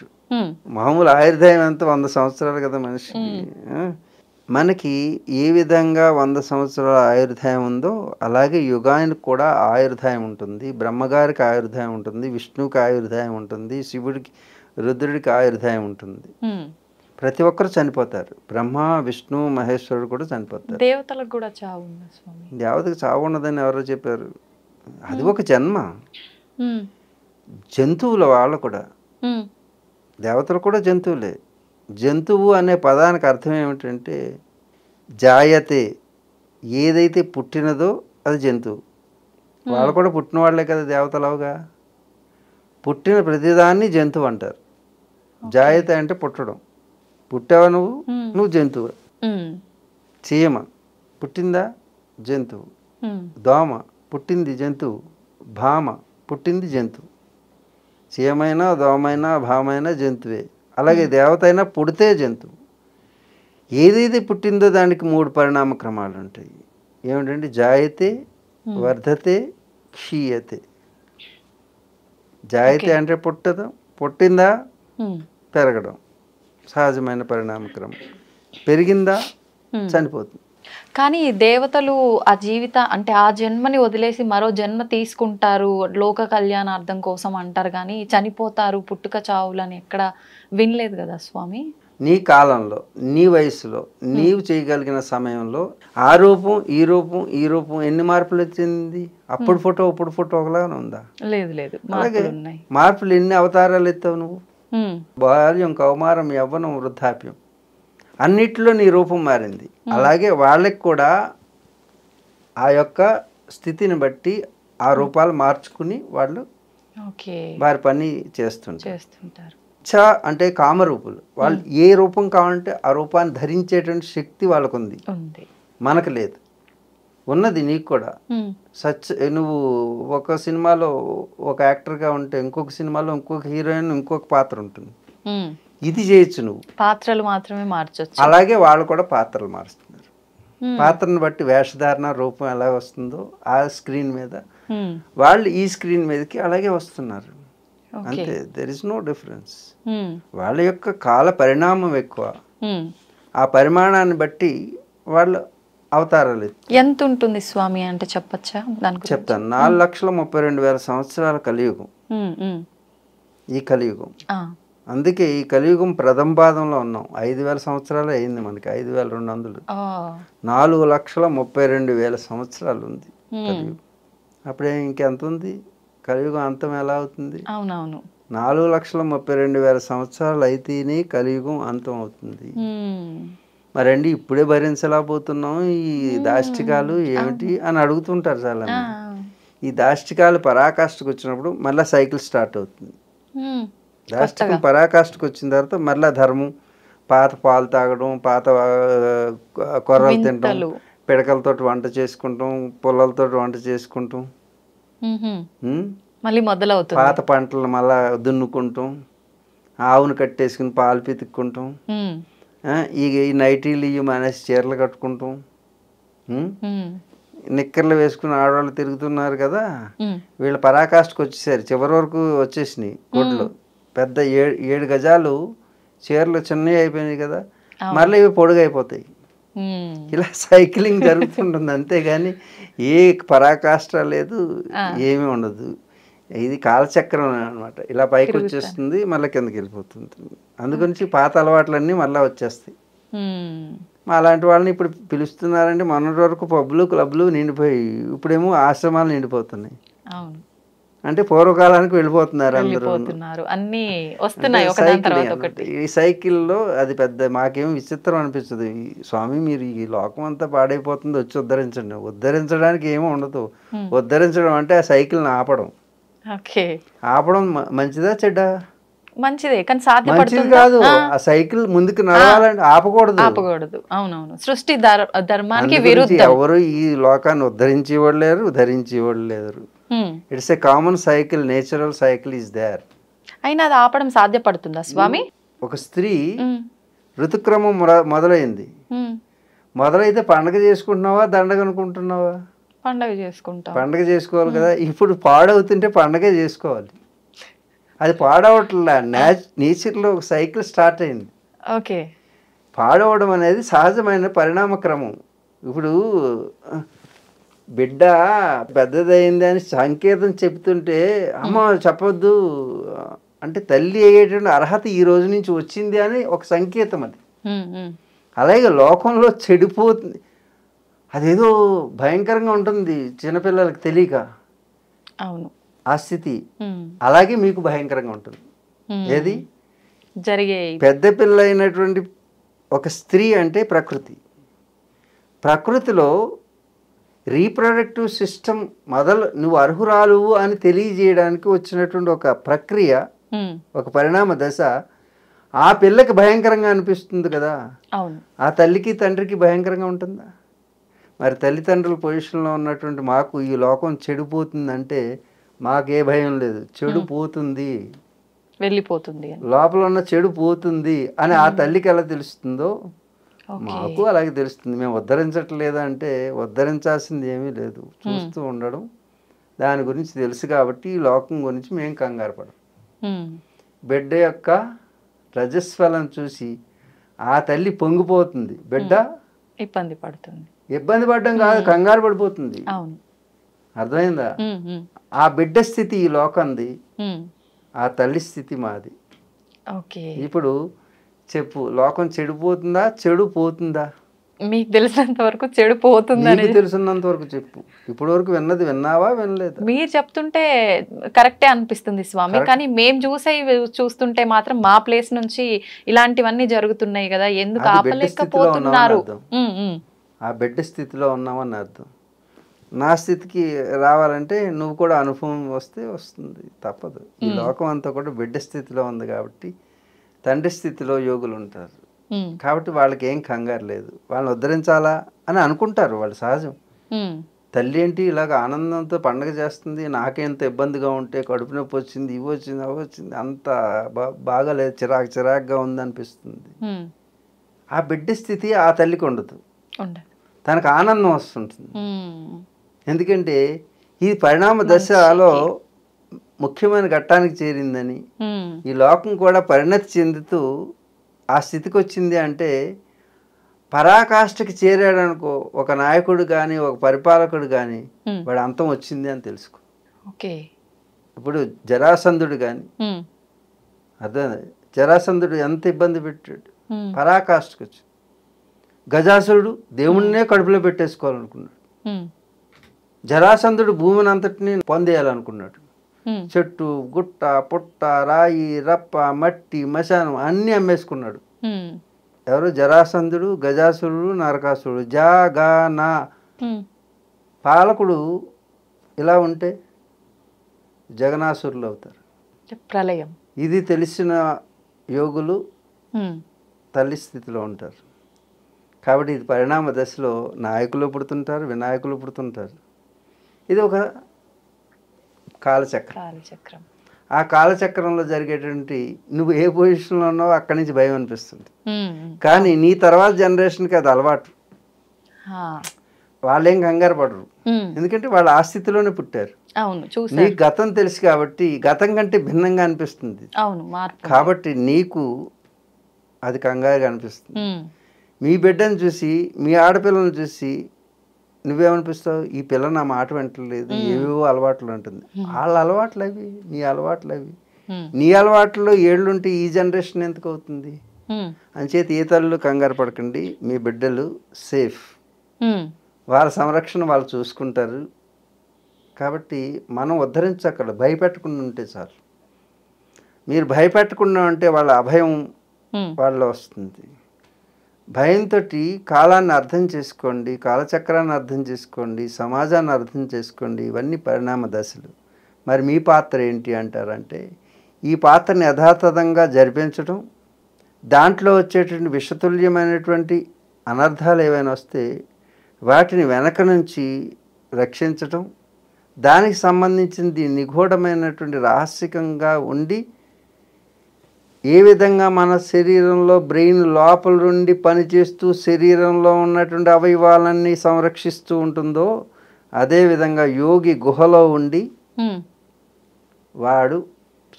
మామూలు ఆయుర్దాయం అంతా 100 సంవత్సరాలు కదా మనిషికి. మనకి ఏ విధంగా 100 సంవత్సరాల ఆయుర్దాయం ఉందో అలాగే యుగానికి కూడా ఆయుర్దాయం ఉంటుంది. బ్రహ్మగారికి ఆయుర్దాయం ఉంటుంది, విష్ణువుకి ఆయుర్దాయం ఉంటుంది, శివుడికి రుద్రుడికి ఆయుర్దాయం ఉంటుంది. ప్రతి ఒక్కరు చనిపోతారు. బ్రహ్మ విష్ణు మహేశ్వరుడు కూడా చనిపోతారు.
దేవతలకు కూడా చావు ఉందా స్వామి?
దేవతకు చావు ఉన్నదని ఎవరో చెప్పారు. అది ఒక జన్మ. జంతువుల వాళ్ళు కూడా, దేవతలు కూడా జంతువులే. జంతువు అనే పదానికి అర్థం ఏమిటంటే జాయతే, ఏదైతే పుట్టినదో అది జంతువు. వాళ్ళు కూడా పుట్టిన వాళ్ళే కదా దేవతలవుగా. పుట్టిన ప్రతిదాన్ని జంతువు అంటారు. జాయతే అంటే పుట్టడం. పుట్టావా నువ్వు జంతువు. చీమ పుట్టిందా జంతువు, దోమ పుట్టింది జంతువు, భామ పుట్టింది జంతువు. చీమైనా దోమైనా భామైనా జంతువే. అలాగే దేవత అయినా పుడితే జంతువు. ఏదైతే పుట్టిందో దానికి 3 పరిణామ క్రమాలు ఉంటాయి. ఏమిటంటే జాయతే, వర్ధతే, క్షీయతే. జాయతే అంటే పుట్టడం, పుట్టిందా పెరగడం, సహజమైన పరిణామ క్రమం. పెరిగిందా చనిపోతుంది.
కానీ దేవతలు ఆ అంటే ఆ జన్మని వదిలేసి మరో జన్మ తీసుకుంటారు లోక కళ్యాణార్థం కోసం అంటారు, కానీ చనిపోతారు పుట్టుక చావులని ఎక్కడ వినలేదు కదా స్వామి.
నీ కాలంలో, నీ వయసులో, నీవు చేయగలిగిన సమయంలో ఆ రూపం ఈ రూపం ఎన్ని మార్పులు వచ్చింది? అప్పుడు ఫోటో ఇప్పుడు ఫోటో ఒకలాగానే ఉందా?
లేదు లేదు,
అలాగే మార్పులు ఎన్ని అవతారాలు ఎత్తావు నువ్వు? బాల్యం, కౌమారం, యవ్వనం, వృద్ధాప్యం అన్నిట్లో నీ రూపం మారింది. అలాగే వాళ్ళకి కూడా ఆ యొక్క స్థితిని బట్టి ఆ రూపాలు మార్చుకుని వాళ్ళు వారి పని చేస్తుంటారు. చ అంటే కామరూపులు. వాళ్ళు ఏ రూపం కావాలంటే ఆ రూపాన్ని ధరించేటువంటి శక్తి వాళ్ళకు ఉంది, మనకు లేదు. ఉన్నది నీకు కూడా. నువ్వు ఒక సినిమాలో ఒక యాక్టర్గా ఉంటే ఇంకొక సినిమాలో ఇంకొక హీరోయిన్ ఇంకొక పాత్ర ఉంటుంది. ఇది చేయొచ్చు నువ్వు,
పాత్రలు మాత్రమే మార్చొచ్చు.
అలాగే వాళ్ళు కూడా పాత్రలు మారుస్తున్నారు. పాత్రను బట్టి వేషధారణ రూపం ఎలా వస్తుందో ఆ స్క్రీన్ మీద వాళ్ళు ఈ స్క్రీన్ మీదకి అలాగే వస్తున్నారు. అంతే, దెర్ ఇస్ నో డిఫరెన్స్. వాళ్ళ యొక్క కాల పరిణామం ఎక్కువ. ఆ పరిమాణాన్ని బట్టి వాళ్ళు అవతారాలు.
ఎంత ఉంటుంది స్వామి అంటే చెప్పచ్చా?
చెప్తాను. 4,32,000 సంవత్సరాల కలియుగం ఈ కలియుగం. అందుకే ఈ కలియుగం ప్రథమ పాదంలో ఉన్నాం. 5,000 సంవత్సరాలు అయింది మనకి, 5,200. 4,32,000 సంవత్సరాలు ఉంది కలియుగం. అప్పుడే ఇంకెంత ఉంది? కలియుగం అంతం ఎలా అవుతుంది?
అవునవును,
4,32,000 సంవత్సరాలు అయితేనే కలియుగం అంతం అవుతుంది. మరండి ఇప్పుడే భరించలేకపోతున్నాం ఈ దాష్టికాలు ఏమిటి అని అడుగుతుంటారు చాలా. ఈ దాష్టికాలు పరాకాష్ఠకు వచ్చినప్పుడు మళ్ళీ సైకిల్ స్టార్ట్ అవుతుంది. దాష్టికం పరాకాష్ఠకు వచ్చిన తర్వాత మళ్ళీ ధర్మం, పాత పాలు తాగడం, పాత కొర్రలు తినడం, పిడకలతోటి వంట చేసుకుంటాం, పొలాలతో వంట చేసుకుంటాం,
మళ్ళీ మొదలవుతుంది.
పాత పంటలు మళ్ళా దున్నుకుంటాం, ఆవును కట్టేసుకుని పాలు పితుక్కుంటాం, ఈ నైటీలు ఇవి మానేసి చీరలు కట్టుకుంటాం, నిక్కర్లు వేసుకుని ఆడవాళ్ళు తిరుగుతున్నారు కదా. వీళ్ళు పరాకాష్ఠకు వచ్చేసారు, చివరి వరకు వచ్చేసినాయి గుడ్లు. పెద్ద 7 గజాలు చీరలు చిన్నవి అయిపోయినాయి కదా, మళ్ళీ ఇవి పొడుగు అయిపోతాయి. ఇలా సైక్లింగ్ జరుగుతుంటుంది, అంతేగాని ఏ పరాకాష్ట లేదు, ఏమీ ఉండదు. ఇది కాలచక్రం అనమాట. ఇలా పైకి వచ్చేస్తుంది, మళ్ళీ కిందకి వెళ్ళిపోతుంది. అందుగురించి పాత అలవాట్లన్నీ మళ్ళీ వచ్చేస్తాయి. అలాంటి వాళ్ళని ఇప్పుడు పిలుస్తున్నారంటే మొన్నటి వరకు పబ్లు క్లబ్లు నిండిపోయి, ఇప్పుడేమో ఆశ్రమాలు నిండిపోతున్నాయి. అంటే పూర్వకాలానికి వెళ్ళిపోతున్నారు అందరూ.
అన్ని వస్తున్నాయి ఒకదాని తర్వాత ఒకటి.
ఈ సైకిల్లో అది పెద్ద మాకేం విచిత్రం అనిపిస్తుంది. స్వామి మీరు ఈ లోకం అంతా పాడైపోతుంది, వచ్చి ఉద్ధరించండి. ఉద్ధరించడానికి ఏమో ఉండదు. ఉద్ధరించడం అంటే ఆ సైకిల్ని ఆపడం. ఆపడం మంచిదా చెడ్డా?
మంచిదే, కానీ సాధ్యపడుతుంది
కాదు. ఆ సైకిల్ ముందుకు నడవాలంటే ఆపకూడదు.
అవునవును, సృష్టి ధర్మానికి విరుద్ధం.
ఎవరు ఈ లోకాన్ని ఉద్ధరించేవాడు లేరు, ధరించేవాడు లేరు. It's a common cycle, natural cycle is there.
అయినా అది ఆపడం సాధ్యపడుతుందా స్వామి?
ఒక స్త్రీ ఋతుక్రమం మొదలైంది, మొదలైతే పండగ చేసుకుంటున్నావా, దండగ అనుకుంటున్నావా?
పండగ చేసుకుంటా.
పండగ చేసుకోవాలి కదా. ఇప్పుడు పాడవుతుంటే పండగే చేసుకోవాలి. అది పాడవట్లా, నేచర్లో ఒక సైకిల్ స్టార్ట్ అయింది.
ఓకే,
పాడవడం అనేది సహజమైన పరిణామ క్రమం. ఇప్పుడు బిడ్డ పెద్దదైంది అని సంకేతం చెప్తుంటే అమ్మ చెప్పొద్దు అంటే తల్లి అయ్యేటువంటి అర్హత ఈ రోజు నుంచి వచ్చింది అని ఒక సంకేతం అది. అలాగే లోకంలో చెడిపోతుంది, అదేదో భయంకరంగా ఉంటుంది చిన్నపిల్లలకి తెలియక.
అవును,
ఆ స్థితి అలాగే మీకు భయంకరంగా ఉంటుంది. ఏది
జరిగే
పెద్ద పిల్ల అయినటువంటి ఒక స్త్రీ అంటే ప్రకృతిలో రీప్రొడక్టివ్ సిస్టమ్ నువ్వు అర్హురాలు అని తెలియజేయడానికి వచ్చినటువంటి ఒక ప్రక్రియ, ఒక పరిణామ దశ. ఆ పిల్లకి భయంకరంగా అనిపిస్తుంది కదా, ఆ తల్లికి తండ్రికి భయంకరంగా ఉంటుందా? మరి తల్లిదండ్రుల పొజిషన్లో ఉన్నటువంటి మాకు ఈ లోకం చెడిపోతుందంటే మాకే భయం లేదు. చెడు పోతుంది,
వెళ్ళిపోతుంది,
లోపల ఉన్న చెడు పోతుంది అని ఆ తల్లికి ఎలా తెలుస్తుందో మాకు అలాగే తెలుస్తుంది. మేము ఉద్ధరించట్లేదా అంటే ఉద్ధరించాల్సింది ఏమీ లేదు, చూస్తూ ఉండడం. దాని గురించి తెలుసు కాబట్టి ఈ లోకం గురించి మేము కంగారు పడం. బిడ్డ యొక్క రజస్వలను చూసి ఆ తల్లి పొంగిపోతుంది, బిడ్డ
ఇబ్బంది పడుతుంది.
ఇబ్బంది పడడం కాదు, కంగారు పడిపోతుంది. అర్థమైందా? ఆ బిడ్డ స్థితి ఈ లోకంది, ఆ తల్లి స్థితి మాది. ఇప్పుడు చెప్పు, లోకం చెడిపోతుందా, చెడు పోతుందా?
మీకు తెలిసినంత వరకు చెడు పోతుందని
తెలిసినంత వరకు చెప్పు. ఇప్పటి వరకు విన్నావా, వినలేదు?
మీరు చెప్తుంటే కరెక్టే అనిపిస్తుంది స్వామి, కానీ మేము చూస్తుంటే మాత్రం మా ప్లేస్ నుంచి ఇలాంటివన్నీ జరుగుతున్నాయి కదా, ఎందుకు ఆపలేకపోతున్నారు?
ఆ బిడ్డ స్థితిలో ఉన్నామని అర్థం. నా స్థితికి రావాలంటే నువ్వు కూడా అనుభవం వస్తే వస్తుంది, తప్పదు. ఈ లోకం అంతా కూడా బిడ్డ స్థితిలో ఉంది కాబట్టి తండ్రి స్థితిలో యోగులు ఉంటారు. కాబట్టి వాళ్ళకి ఏం కంగారు లేదు, వాళ్ళని ఉద్ధరించాలా అని అనుకుంటారు, వాళ్ళు సహజం. తల్లి ఏంటి ఇలాగ ఆనందంతో పండగ చేస్తుంది, నాకెంత ఇబ్బందిగా ఉంటే కడుపు నొప్పి వచ్చింది, ఇవి వచ్చింది, అవి వచ్చింది, అంత బాగాలేదు, చిరాకుగా ఉంది అనిపిస్తుంది. ఆ బిడ్డ స్థితి ఆ తల్లికి ఉండదు, తనకు ఆనందం వస్తుంటుంది. ఎందుకంటే ఈ పరిణామ దశలో ముఖ్యమైన ఘట్టానికి చేరిందని, ఈ లోకం కూడా పరిణతి చెందుతూ ఆ స్థితికి వచ్చింది అంటే పరాకాష్ఠకి చేరాడనుకో ఒక నాయకుడు కానీ ఒక పరిపాలకుడు కానీ వాడు అంతం వచ్చింది అని తెలుసుకో. ఇప్పుడు జరాసంధుడు కానీ అర్థం, జరాసంధుడు ఎంత ఇబ్బంది పెట్టాడు, పరాకాష్ఠకి వచ్చి. గజాసురుడు దేవుణ్ణే కడుపులో పెట్టేసుకోవాలనుకున్నాడు. జరాసంధుడు భూమిని అంతటిని పొందేయాలనుకున్నాడు. చెట్టు గుట్ట పుట్ట రాయి రప్ప మట్టి మశానం అన్నీ అమ్మేసుకున్నాడు. ఎవరు? జరాసంధుడు, గజాసురుడు, నరకాసురుడు. జాగనా పాలకుడు ఇలా ఉంటే జగనాసురులు అవుతారు,
ప్రళయం.
ఇది తెలిసిన యోగులు తల్లి స్థితిలో ఉంటారు. కాబట్టి ఇది పరిణామ దశలో నాయకులు పుడుతుంటారు, వినాయకులు పుడుతుంటారు. ఇది ఒక కాలచక్రం. ఆ కాలచక్రంలో జరిగేటువంటి నువ్వు ఏ పొజిషన్లో ఉన్నావో అక్కడి నుంచి భయం అనిపిస్తుంది. కానీ నీ తర్వాత జనరేషన్కి అది అలవాటు, వాళ్ళేం కంగారు పడరు, ఎందుకంటే వాళ్ళు ఆ స్థితిలోనే పుట్టారు. నీకు గతం తెలుసు కాబట్టి గతం కంటే భిన్నంగా అనిపిస్తుంది, కాబట్టి నీకు అది కంగారుగా అనిపిస్తుంది. మీ బిడ్డను చూసి, మీ ఆడపిల్లను చూసి నువ్వేమనిపిస్తావు? ఈ పిల్ల నా మాట వింటలేదు, ఏవేవో అలవాట్లు ఉంటుంది. వాళ్ళ అలవాట్లు అవి, నీ అలవాట్లు అవి. నీ అలవాట్లో ఏళ్ళుంటే ఈ జనరేషన్ ఎందుకు అవుతుంది? అంచేత ఏ తల్లులు కంగారు పడకండి, మీ బిడ్డలు సేఫ్, వాళ్ళ సంరక్షణ వాళ్ళు చూసుకుంటారు. కాబట్టి మనం ఉద్ధరించక్కర్లేదు, భయపెట్టకుండా ఉంటే చాలు. మీరు భయపెట్టకుండా ఉంటే వాళ్ళ అభయం వాళ్ళలో వస్తుంది. భయంతో కాలాన్ని అర్థం చేసుకోండి, కాలచక్రాన్ని అర్థం చేసుకోండి, సమాజాన్ని అర్థం చేసుకోండి. ఇవన్నీ పరిణామ దశలు. మరి మీ పాత్ర ఏంటి అంటారంటే, ఈ పాత్రని యథాతథంగా జరిపించడం, దాంట్లో వచ్చేటువంటి విషతుల్యమైనటువంటి అనర్థాలు ఏవైనా వస్తే వాటిని వెనక నుంచి రక్షించటం, దానికి సంబంధించింది నిగూఢమైనటువంటి రహస్యకంగా ఉండి, ఏ విధంగా మన శరీరంలో బ్రెయిన్ లోపల నుండి పనిచేస్తూ శరీరంలో ఉన్నటువంటి అవయవాలన్నీ సంరక్షిస్తూ ఉంటుందో, అదేవిధంగా యోగి గుహలో ఉండి వాడు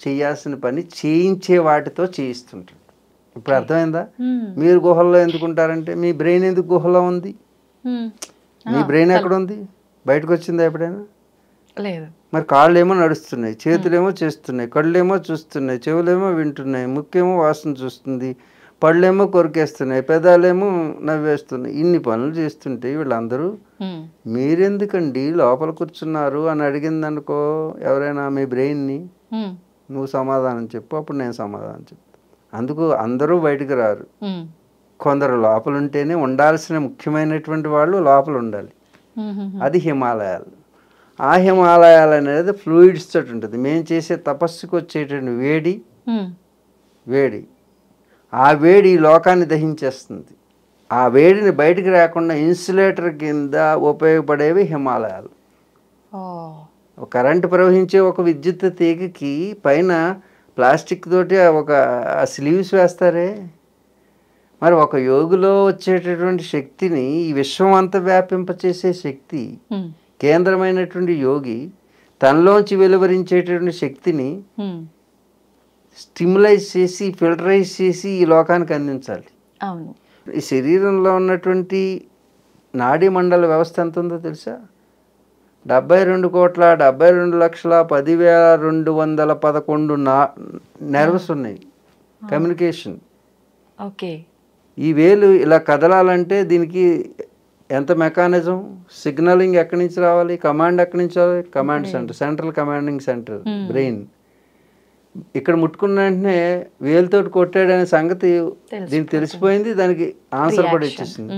చేయాల్సిన పని చేయించే వాటితో చేయిస్తుంటాడు. ఇప్పుడు అర్థమైందా? మీరు గుహల్లో ఎందుకుంటారంటే, మీ బ్రెయిన్ ఎందుకు గుహలో ఉంది? మీ బ్రెయిన్ ఎక్కడ ఉంది? బయటకు వచ్చిందా ఎప్పుడైనా?
లేదు.
మరి కాళ్ళేమో నడుస్తున్నాయి, చేతులేమో చేస్తున్నాయి, కళ్ళేమో చూస్తున్నాయి, చెవులేమో వింటున్నాయి, ముక్కేమో వాసన చూస్తుంది, పళ్ళేమో కొరికేస్తున్నాయి, పెదాలేమో నవ్వేస్తున్నాయి. ఇన్ని పనులు చేస్తుంటే వీళ్ళందరూ మీరెందుకండి లోపల కూర్చున్నారు అని అడిగిందనుకో ఎవరైనా మీ బ్రెయిన్ని, నువ్వు సమాధానం చెప్పు, అప్పుడు నేను సమాధానం చెప్తాను. అందుకు అందరూ బయటకు రారు. కొందరు లోపల ఉంటేనే, ఉండాల్సిన ముఖ్యమైనటువంటి వాళ్ళు లోపల ఉండాలి. అది హిమాలయాలు. ఆ హిమాలయాలు అనేది ఫ్లూయిడ్స్ తోటి ఉంటుంది. మేము చేసే తపస్సుకు వచ్చేటువంటి వేడి ఆ వేడి లోకాన్ని దహించేస్తుంది. ఆ వేడిని బయటికి రాకుండా ఇన్సులేటర్ కింద ఉపయోగపడేవి హిమాలయాలు. కరెంటు ప్రవహించే ఒక విద్యుత్ తీగకి పైన ప్లాస్టిక్ తోటి ఒక స్లీవ్స్ వేస్తారే, మరి ఒక యోగిలో వచ్చేటటువంటి శక్తిని ఈ విశ్వం అంతా వ్యాపింపచేసే శక్తి, కేంద్రమైనటువంటి యోగి తనలోంచి వెలువరించేటటువంటి శక్తిని స్టిమ్యులైజ్ చేసి, ఫిల్టరైజ్ చేసి ఈ లోకానికి అందించాలి.
అవును.
ఈ శరీరంలో ఉన్నటువంటి నాడీ మండల వ్యవస్థ ఎంత ఉందో తెలుసా? 72,72,10,211 నెర్వ్స్ ఉన్నాయి. కమ్యూనికేషన్.
ఓకే.
ఈ వేలు ఇలా కదలాలంటే దీనికి ఎంత మెకానిజం, సిగ్నలింగ్ ఎక్కడి నుంచి రావాలి, కమాండ్ ఎక్కడి నుంచి రావాలి? Command centre, central commanding centre, brain. ఇక్కడ ముట్టుకున్న వెంటనే వేలుతోటి కొట్టాడనే సంగతి దీనికి తెలిసిపోయింది, దానికి ఆన్సర్ కూడా ఇచ్చేసింది.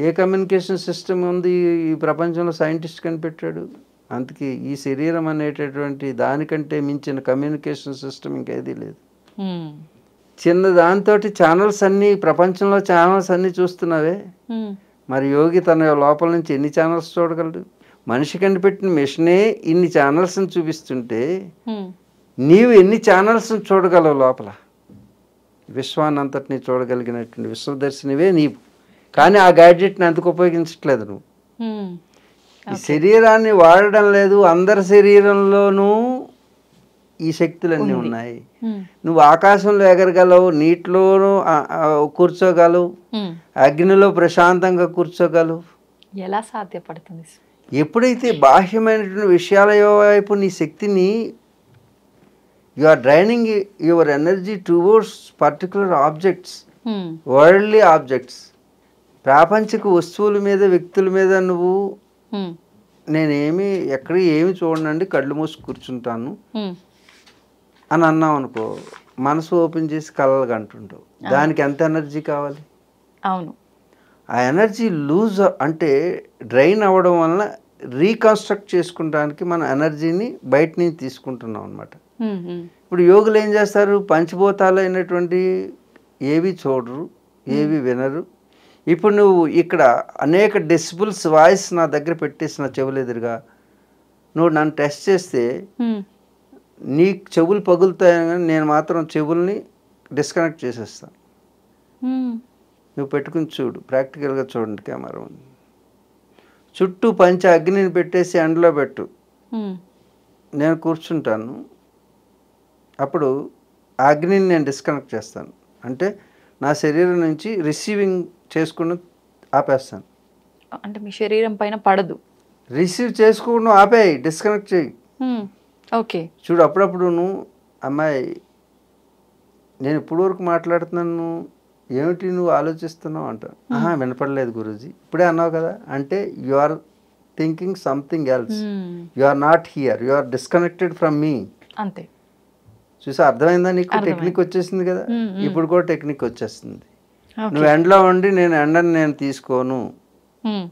ఏ కమ్యూనికేషన్ సిస్టమ్ ఉంది ఈ ప్రపంచంలో సైంటిస్ట్ కనిపెట్టాడు? అందుకే ఈ శరీరం అనేటటువంటి దానికంటే మించిన కమ్యూనికేషన్ సిస్టమ్ ఇంకేదీ లేదు. చిన్న దాంతో ఛానల్స్ అన్నీ, ప్రపంచంలో ఛానల్స్ అన్నీ చూస్తున్నావే, మరి యోగి తన లోపల నుంచి ఎన్ని ఛానల్స్ చూడగలడు? మనిషి కనిపెట్టిన మిషనే ఇన్ని ఛానల్స్ని చూపిస్తుంటే నీవు ఎన్ని ఛానల్స్ని చూడగలవు లోపల? విశ్వాన్ని అంతటినీ చూడగలిగినటువంటి విశ్వదర్శినివే నీవు. కానీ ఆ గ్యాడ్జెట్ని ఎందుకు ఉపయోగించట్లేదు నువ్వు? ఈ శరీరాన్ని వాడడం లేదు. అందరి శరీరంలోనూ ఈ శక్తులన్నీ ఉన్నాయి. నువ్వు ఆకాశంలో ఎగరగలవు, నీటిలోనూ కూర్చోగలవు, అగ్నిలో ప్రశాంతంగా కూర్చోగలవు.
ఎలా సాధ్యపడుతుంది?
ఎప్పుడైతే బాహ్యమైనటువంటి విషయాల వైపు నీ శక్తిని, you are draining your energy towards particular objects, worldly objects, ప్రాపంచిక వస్తువుల మీద, వ్యక్తుల మీద నువ్వు నేనేమి ఎక్కడ ఏమి చూడనండి, కళ్ళు మూసి కూర్చుంటాను అని అన్నావు అనుకో, మనసు ఓపెన్ చేసి కళ్ళగా అంటుంటావు. దానికి ఎంత ఎనర్జీ కావాలి?
అవును.
ఆ ఎనర్జీ లూజ్ అంటే డ్రైన్ అవ్వడం వలన రీకన్స్ట్రక్ట్ చేసుకుంటానికి మన ఎనర్జీని బయట నుంచి తీసుకుంటున్నాం అనమాట. ఇప్పుడు యోగులు ఏం చేస్తారు? పంచభూతాలు అయినటువంటి ఏవి చూడరు, ఏవి వినరు. ఇప్పుడు నువ్వు ఇక్కడ అనేక డెసిబుల్స్ వాయిస్ నా దగ్గర పెట్టేసి నా చెవులు ఎదురుగా నువ్వు నన్ను టెస్ట్ చేస్తే నీ చెవులు పగులుతాయని, కానీ నేను మాత్రం చెవుల్ని డిస్కనెక్ట్ చేసేస్తాను. నువ్వు పెట్టుకుని చూడు, ప్రాక్టికల్గా చూడండి, కెమెరా ఉంది. చుట్టూ పంచ అగ్నిని పెట్టేసి ఎండలో పెట్టు, నేను కూర్చుంటాను. అప్పుడు ఆ అగ్నిని నేను డిస్కనెక్ట్ చేస్తాను. అంటే నా శరీరం నుంచి రిసీవింగ్ చేసుకోవడం ఆపేస్తాను.
అంటే మీ శరీరం పైన పడదు.
రిసీవ్ చేసుకోవడం ఆపేయి, డిస్కనెక్ట్ చేయి.
ఓకే.
చూడు అప్పుడప్పుడు నువ్వు అమ్మాయి నేను ఇప్పుడు వరకు మాట్లాడుతున్నాను, ఏమిటి నువ్వు ఆలోచిస్తున్నావు అంటావు. వినపడలేదు గురూజీ, ఇప్పుడే అన్నావు కదా అంటే you are thinking something else, you are not here, you are disconnected from me.
అంతే.
చూసా అర్థమైందా నీకు? టెక్నిక్ వచ్చేసింది కదా, ఇప్పుడు కూడా టెక్నిక్ వచ్చేస్తుంది. నువ్వు ఎండలో ఉండి నేను ఎండని నేను తీసుకోను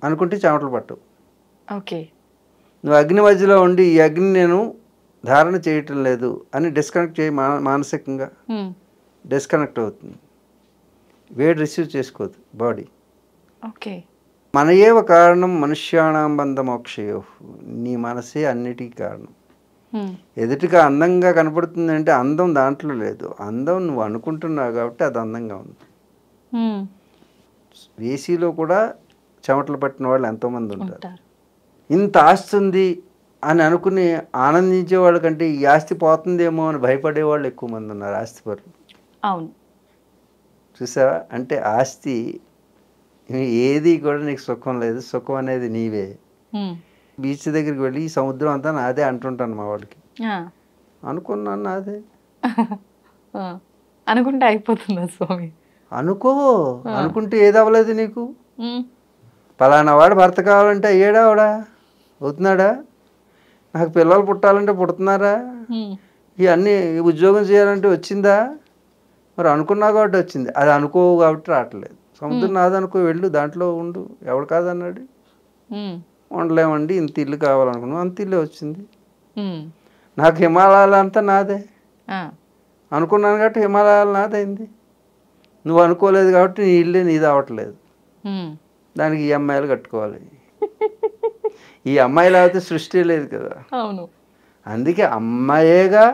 అనుకుంటే చెమటలు పట్టవు.
ఓకే.
నువ్వు అగ్ని మధ్యలో ఉండి ఈ అగ్ని నేను ధారణ చేయటం లేదు అని డిస్కనెక్ట్ చేయి, మానసికంగా డిస్కనెక్ట్ అవుతుంది. వేడి రిసీవ్ చేసుకోదు బాడీ.
ఓకే.
మనయేవ కారణం మనుష్యాణం బంధ మోక్షయో, నీ మనసే అన్నిటికీ కారణం. ఎదుటిగా అందంగా కనపడుతుంది అంటే అందం దాంట్లో లేదు, అందం నువ్వు అనుకుంటున్నావు కాబట్టి అది అందంగా ఉంది. ఏసీలో కూడా చెమటలు పట్టిన వాళ్ళు ఎంతోమంది ఉంటారు. ఇంత ఆస్తి ఉంది అని అనుకుని ఆనందించే వాళ్ళకంటే ఈ ఆస్తి పోతుందేమో అని భయపడే వాళ్ళు ఎక్కువ మంది ఉన్నారు, ఆస్తిపరులు.
అవును.
చూసావా? అంటే ఆస్తి ఏది కూడా నీకు సుఖం లేదు, సుఖం అనేది నీవే. బీచ్ దగ్గరికి వెళ్ళి ఈ సముద్రం అంతా నాదే అంటుంటాను మా వాడికి. అనుకున్నాను నాదే.
అనుకుంటే అయిపోతుందా స్వామి?
అనుకో, అనుకుంటే ఏది అవ్వలేదు నీకు. పలానా వాడు భర్త కావాలంటే అయ్యాడా, వాడా అవుతున్నాడా? నాకు పిల్లలు పుట్టాలంటే పుడుతున్నారా? ఇవన్నీ ఉద్యోగం చేయాలంటే వచ్చిందా? మరి అనుకున్నా కాబట్టి వచ్చింది, అది అనుకోవు కాబట్టి రావట్లేదు. సముద్రం నాదనుకో, వెళ్ళు దాంట్లో ఉండు, ఎవడు కాదన్నాడు? ఉండలేమండి, ఇంత ఇల్లు కావాలనుకున్నావు, అంత ఇల్లే వచ్చింది. నాకు హిమాలయాలు అంతా నాదే అనుకున్నాను కాబట్టి హిమాలయాలు నాదైంది. నువ్వు అనుకోలేదు కాబట్టి నీ ఇల్లే నీది అవ్వట్లేదు. దానికి ఈఎంఐలు కట్టుకోవాలి. ఈ అమ్మాయి లేకపోతే సృష్టి లేదు కదా.
అవును.
అందుకే అమ్మాయేగా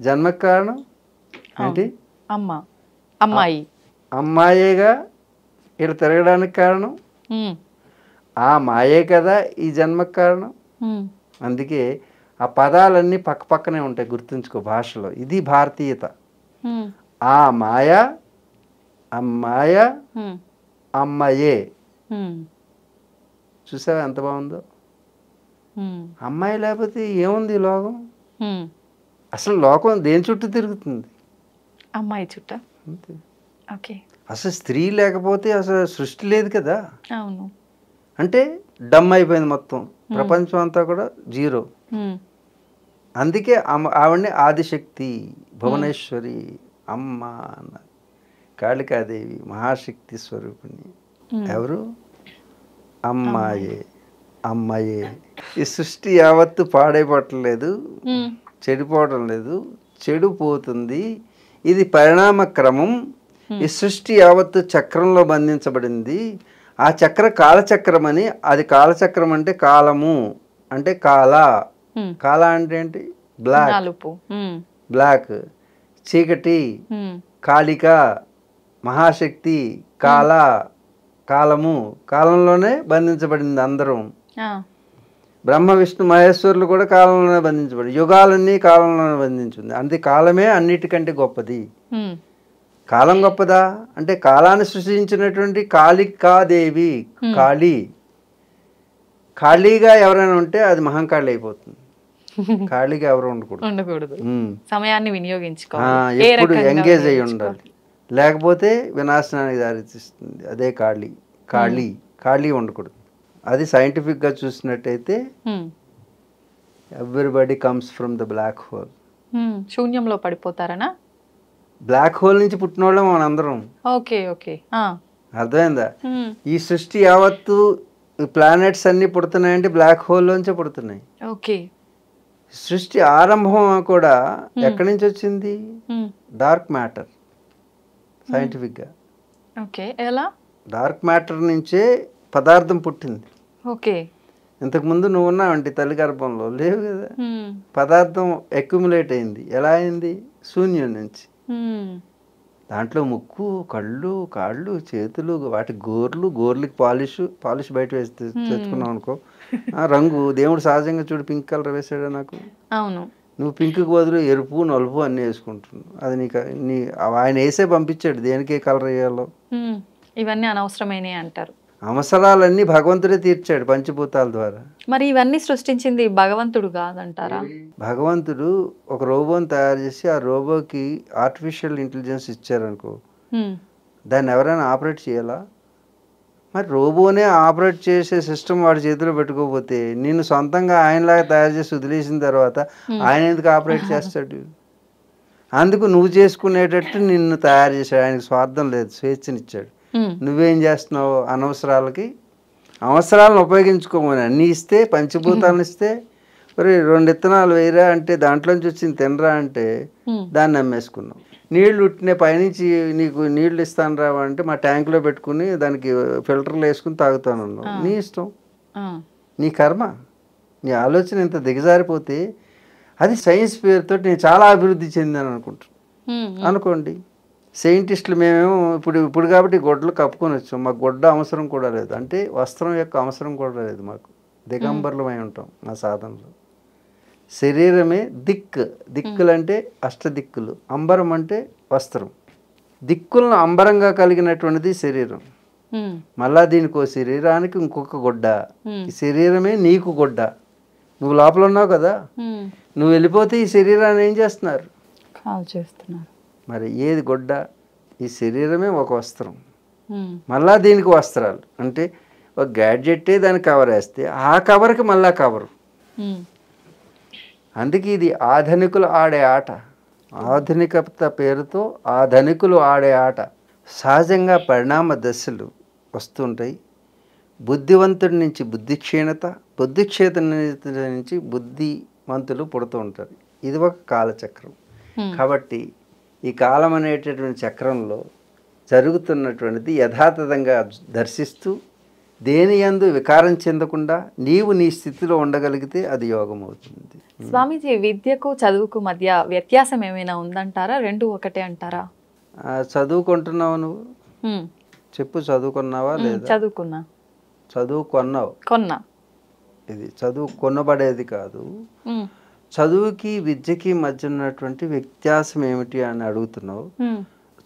జన్మకు కారణం. ఏంటి?
అమ్మాయి
అమ్మాయేగా ఇక్కడ తిరగడానికి కారణం. ఆ మాయే కదా ఈ జన్మకు కారణం. అందుకే ఆ పదాలన్నీ పక్క పక్కనే ఉంటాయి, గుర్తుంచుకో భాషలో. ఇది భారతీయత. ఆ మాయ, అమ్మాయ, అమ్మాయే. చూసావా ఎంత బాగుందో? అమ్మాయి లేకపోతే ఏముంది ఈ లోకం? అసలు లోకం దేని చుట్టూ తిరుగుతుంది? అమ్మాయి చుట్టూ. అంతే. ఓకే. అసలు స్త్రీ లేకపోతే అసలు సృష్టి లేదు కదా. అవును. అంటే డమ్ అయిపోయింది మొత్తం, ప్రపంచం అంతా కూడా జీరో. అందుకే ఆవిడని ఆదిశక్తి, భువనేశ్వరి, అమ్మ అన్నారు. కాళికాదేవి మహాశక్తి స్వరూపిణి. ఎవరు? అమ్మాయే, అమ్మాయే. ఈ సృష్టి యావత్తు పాడైపోవట్లేదు, చెడిపోవడం లేదు, చెడిపోతుంది. ఇది పరిణామ క్రమం. ఈ సృష్టి యావత్తు చక్రంలో బంధించబడింది. ఆ చక్ర కాలచక్రం అని. అది కాలచక్రం అంటే కాలము అంటే కాల. కాల అంటే ఏంటి? బ్లాక్. బ్లాక్ చీకటి, కాళిక మహాశక్తి, కాల కాలము. కాలంలోనే బంధించబడింది అందరం. బ్రహ్మ విష్ణు మహేశ్వరులు కూడా కాలంలోనే బంధించబడి, యుగాలన్నీ కాలంలోనే బంధించింది. అంతే. కాలమే అన్నిటికంటే గొప్పది. కాలం గొప్పదా అంటే కాలాన్ని సృష్టించినటువంటి కాళికాదేవి. కాళీ, ఖాళీగా ఎవరైనా ఉంటే అది మహంకాళి అయిపోతుంది. ఖాళీగా ఎవరు ఉండకూడదు.
సమయాన్ని వినియోగించుకోవాలి,
ఎప్పుడు ఎంగేజ్ అయ్యి ఉండాలి, లేకపోతే వినాశనానికి దారితీస్తుంది. అదే ఖాళీ. ఖాళీ ఉండకూడదు. అది సైంటిఫిక్గా చూసినట్టయితే everybody comes from the black hole.
శూన్యంలో పడిపోతారనా?
బ్లాక్ హోల్ నుంచి పుట్టిన వాళ్ళం మనందరం.
ఓకే. ఓకే.
అర్థమైందా? ఈ సృష్టి యావత్తు ప్లానెట్స్ అన్ని పుడుతున్నాయంటే బ్లాక్ హోల్ లోంచే పుడుతున్నాయి.
ఓకే.
సృష్టి ఆరంభం కూడా ఎక్కడి నుంచి వచ్చింది? Dark matter. సైంటిఫిక్గా.
ఓకే. ఎలా?
డార్క్ మ్యాటర్ నుంచే పదార్థం పుట్టింది.
ఓకే.
ఇంతకుముందు నువ్వు ఉన్నావంటే తల్లి గర్భంలో లేవు కదా. పదార్థం అక్యుములేట్ అయింది. ఎలా అయింది? శూన్యం నుంచి. దాంట్లో ముక్కు, కళ్ళు, కాళ్ళు, చేతులు, వాటి గోర్లకి పాలిష్ బయట వేసి తెచ్చుకున్నావు అనుకో. రంగు దేవుడు సహజంగా చూడు పింక్ కలర్ వేసాడా నాకు.
అవును.
నువ్వు పింక్కి బదులు ఎరుపు, నలుపు అన్నీ వేసుకుంటున్నావు. అది ఆయన వేసే పంపించాడు దేనికి ఏ కలర్ వేయాలో.
ఇవన్నీ అనవసరమైనవి అంటారు.
అవసరాలన్నీ భగవంతుడే తీర్చాడు పంచభూతాల ద్వారా.
మరి ఇవన్నీ సృష్టించింది భగవంతుడు కాదంటారా?
భగవంతుడు ఒక రోబోని తయారు చేసి ఆ రోబోకి ఆర్టిఫిషియల్ ఇంటెలిజెన్స్ ఇచ్చారనుకో, దాన్ని ఎవరైనా ఆపరేట్ చేయాలా? మరి రోబోనే ఆపరేట్ చేసే సిస్టమ్ వాడి చేతిలో పెట్టుకోకపోతే నిన్ను సొంతంగా ఆయనలాగా తయారు చేసి వదిలేసిన తర్వాత ఆయన ఎందుకు ఆపరేట్ చేస్తాడు? అందుకు నువ్వు చేసుకునేటట్టు నిన్ను తయారు చేశాడు. ఆయనకు స్వార్థం లేదు, స్వేచ్ఛనిచ్చాడు. నువ్వేం చేస్తున్నావు? అనవసరాలకి అవసరాలను ఉపయోగించుకోమని అన్నీ ఇస్తే, పంచభూతాలను ఇస్తే, మరి 2 విత్తనాలు వేయరా అంటే దాంట్లోంచి వచ్చింది తినరా అంటే దాన్ని నమ్మేసుకున్నావు. నీళ్లు ఉట్టినే పైనుంచి నీకు నీళ్లు ఇస్తాను రావా అంటే మా ట్యాంకులో పెట్టుకుని దానికి ఫిల్టర్లు వేసుకుని తాగుతాను అన్నావు. నీ ఇష్టం, నీ కర్మ. నీ ఆలోచన ఇంత దిగజారిపోతే అది సైన్స్ పేరుతో నేను చాలా అభివృద్ధి చెందాను అనుకోండి. సైంటిస్టులు మేమేమో ఇప్పుడు కాబట్టి గొడ్డలు కప్పుకొని వచ్చాం. మాకు గొడ్డ అవసరం కూడా లేదు, అంటే వస్త్రం యొక్క అవసరం కూడా లేదు. మాకు దిగంబర్లమై ఉంటాం మా సాధనలో. శరీరమే దిక్కులు అంటే అష్టదిక్కులు, అంబరం అంటే వస్త్రం. దిక్కులను అంబరంగా కలిగినటువంటిది శరీరం. మళ్ళా దీనికో శరీరానికి ఇంకొక గొడ్డ. ఈ శరీరమే నీకు గొడ్డ. నువ్వు లోపల ఉన్నావు కదా, నువ్వు వెళ్ళిపోతే ఈ శరీరాన్ని ఏం చేస్తున్నారు?
కాల్ చేస్తున్నారు.
మరి ఏది గొడ్డ? ఈ శరీరమే ఒక వస్త్రం. మళ్ళా దీనికి వస్త్రాలు అంటే ఒక గ్యాడ్జెట్టే దానికి కవర్ వేస్తే ఆ కవర్కి మళ్ళా కవరు. అందుకే ఇది ఆధునికులు ఆడే ఆట. ఆధునికత పేరుతో ఆధునికులు ఆడే ఆట. సహజంగా పరిణామ దశలు వస్తుంటాయి. బుద్ధివంతుడి నుంచి బుద్ధి క్షీణత, బుద్ధి క్షీణత నుంచి బుద్ధిమంతులు పుడుతూ ఉంటారు. ఇది ఒక కాలచక్రం. కాబట్టి ఈ కాలం అనేటటువంటి చక్రంలో జరుగుతున్నటువంటిది యథాతథంగా దర్శిస్తూ దేని యందు వికారం చెందకుండా నీవు నీ స్థితిలో ఉండగలిగితే అది యోగం అవుతుంది.
స్వామీజీ, విద్యకు చదువుకు మధ్య వ్యత్యాసం ఏమైనా ఉందంటారా? 2 ఒకటే అంటారా?
చదువుకుంటున్నావు నువ్వు చెప్పు, చదువుకున్నావా లేదా?
చదువుకున్నా.
కొన్నా. ఇది చదువు కొనబడేది కాదు. చదువుకి విద్యకి మధ్య ఉన్నటువంటి వ్యత్యాసం ఏమిటి అని అడుగుతున్నావు.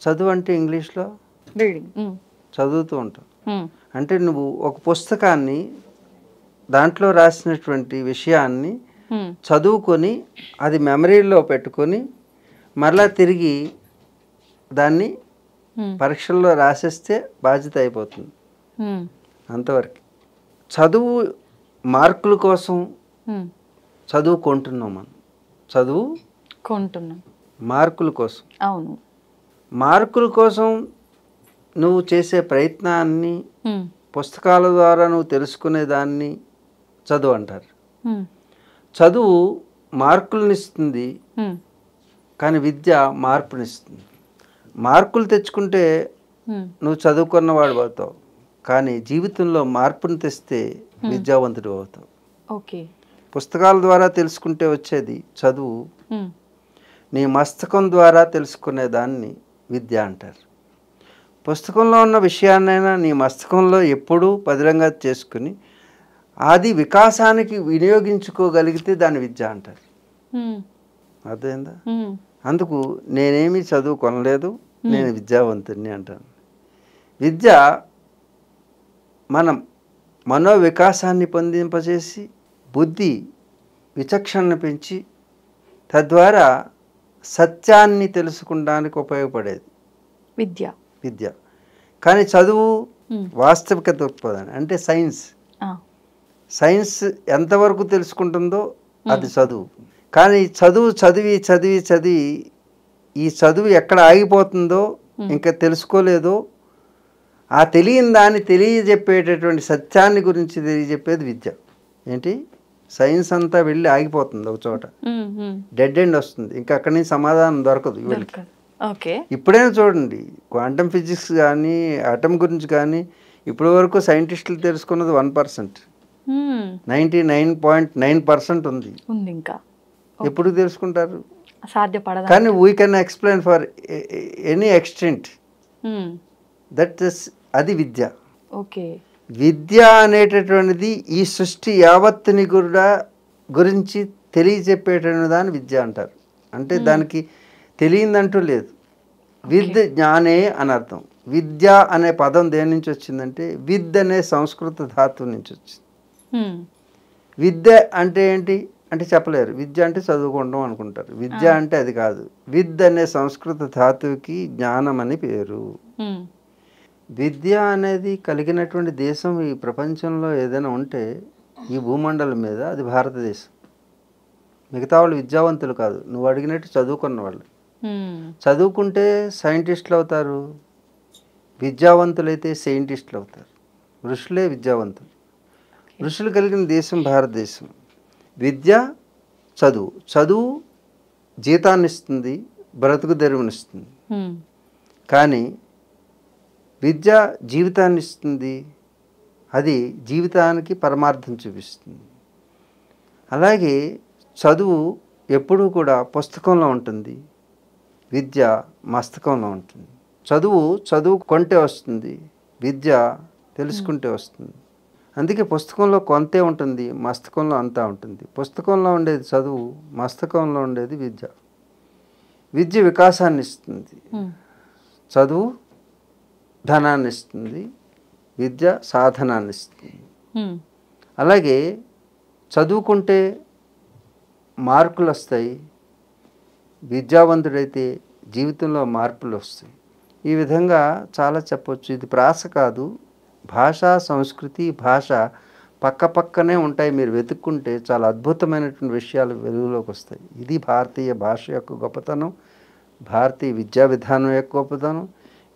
చదువు అంటే ఇంగ్లీష్లో చదువుతూ ఉంటావు. అంటే నువ్వు ఒక పుస్తకాన్ని దాంట్లో రాసినటువంటి విషయాన్ని చదువుకొని అది మెమరీలో పెట్టుకొని మరలా తిరిగి దాన్ని పరీక్షల్లో రాసేస్తే బాధ్యత అయిపోతుంది. అంతవరకు. చదువు మార్కుల కోసం చదువుకుంటున్నాం. మనం చదువుకుంటున్నాం మార్కుల కోసం.
అవును.
మార్కుల కోసం నువ్వు చేసే ప్రయత్నాన్ని, పుస్తకాల ద్వారా నువ్వు తెలుసుకునే దాన్ని చదువు అంటారు. చదువు మార్కులనిస్తుంది, కానీ విద్య మార్పునిస్తుంది. మార్కులు తెచ్చుకుంటే నువ్వు చదువుకున్నవాడు అవుతావు, కానీ జీవితంలో మార్పుని తెస్తే విద్యావంతుడు అవుతావు.
ఓకే.
పుస్తకాల ద్వారా తెలుసుకుంటే వచ్చేది చదువు. నీ మస్తకం ద్వారా తెలుసుకునే దాన్ని విద్య అంటారు. పుస్తకంలో ఉన్న విషయాన్నైనా నీ మస్తకంలో ఎప్పుడూ పదిలంగా చేసుకుని అది వికాసానికి వినియోగించుకోగలిగితే దాన్ని విద్య అంటారు. అర్థమైందా? అందుకు నేనేమి చదువు కొనలేదు, నేను విద్యావంతుడిని అంటాను. విద్య మనం మనోవికాసాన్ని పొందింపజేసి బుద్ధి విచక్షణను పెంచి తద్వారా సత్యాన్ని తెలుసుకోవడానికి ఉపయోగపడేది విద్య. కానీ చదువు వాస్తవిక దృక్పథం అంటే సైన్స్ ఎంతవరకు తెలుసుకుంటుందో అది చదువు. కానీ చదివి ఈ చదువు ఎక్కడ ఆగిపోతుందో, ఇంకా తెలుసుకోలేదో, ఆ తెలియని దాన్ని తెలియజెప్పేటటువంటి సత్యాన్ని గురించి తెలియజెప్పేది విద్య. ఏంటి? సైన్స్ అంతా వెళ్ళి ఆగిపోతుంది ఒక చోట, డెడ్ ఎండ్ వస్తుంది, ఇంకా అక్కడి నుంచి సమాధానం దొరకదు వీళ్ళకి. ఇప్పుడైనా చూడండి, క్వాంటమ్ ఫిజిక్స్ కానీ ఆటమ్ గురించి కానీ ఇప్పటి వరకు సైంటిస్టులు తెలుసుకున్నది 1%, 99.9% ఉంది. ఇంకా ఎప్పుడు తెలుసుకుంటారు? కానీ we can explain for any extent. That is అది విద్య. విద్య అనేటటువంటిది ఈ సృష్టి యావత్తుని కూడా గురించి తెలియజెప్పేటటువంటి దాన్ని విద్య అంటారు. అంటే దానికి తెలియదంటూ లేదు. విద్య జ్ఞానే అని అర్థం. విద్య అనే పదం దేని నుంచి వచ్చిందంటే విద్ అనే సంస్కృత ధాతువు నుంచి వచ్చింది. విద్య అంటే ఏంటి అంటే చెప్పలేరు. విద్య అంటే చదువుకోవడం అనుకుంటారు. విద్య అంటే అది కాదు. విద్ అనే సంస్కృత ధాతువుకి జ్ఞానం అని పేరు. విద్య అనేది కలిగినటువంటి దేశం ఈ ప్రపంచంలో ఏదైనా ఉంటే ఈ భూమండలం మీద అది భారతదేశం. మిగతా వాళ్ళు విద్యావంతులు కాదు, నువ్వు అడిగినట్టు చదువుకున్న వాళ్ళు. చదువుకుంటే సైంటిస్టులు అవుతారు, విద్యావంతులైతే సైంటిస్టులు అవుతారు. ఋషులే విద్యావంతులు. ఋషులు కలిగిన దేశం భారతదేశం. విద్య, చదువు. చదువు జీతాన్ని ఇస్తుంది, బ్రతుకు తెరువునిస్తుంది. కానీ విద్య జీవితాన్ని ఇస్తుంది, అది జీవితానికి పరమార్థం చూపిస్తుంది. అలాగే చదువు ఎప్పుడూ కూడా పుస్తకంలో ఉంటుంది, విద్య మస్తకంలో ఉంటుంది. చదువు కొంటే వస్తుంది, విద్య తెలుసుకుంటే వస్తుంది. అందుకే పుస్తకంలో కొంతే ఉంటుంది, మస్తకంలో అంతా ఉంటుంది. పుస్తకంలో ఉండేది చదువు, మస్తకంలో ఉండేది విద్య. విద్య వికాసాన్ని ఇస్తుంది, చదువు ధనాన్ని ఇస్తుంది, విద్య సాధనాన్ని ఇస్తుంది. అలాగే చదువుకుంటే మార్కులు వస్తాయి, విద్యావంతుడైతే జీవితంలో మార్పులు వస్తాయి. ఈ విధంగా చాలా చెప్పొచ్చు. ఇది ప్రాస కాదు, భాష, సంస్కృతి, భాష పక్కపక్కనే ఉంటాయి. మీరు వెతుక్కుంటే చాలా అద్భుతమైనటువంటి విషయాలు వెలుగులోకి వస్తాయి. ఇది భారతీయ భాష యొక్క గొప్పతనం, భారతీయ విద్యా విధానం యొక్క గొప్పతనం.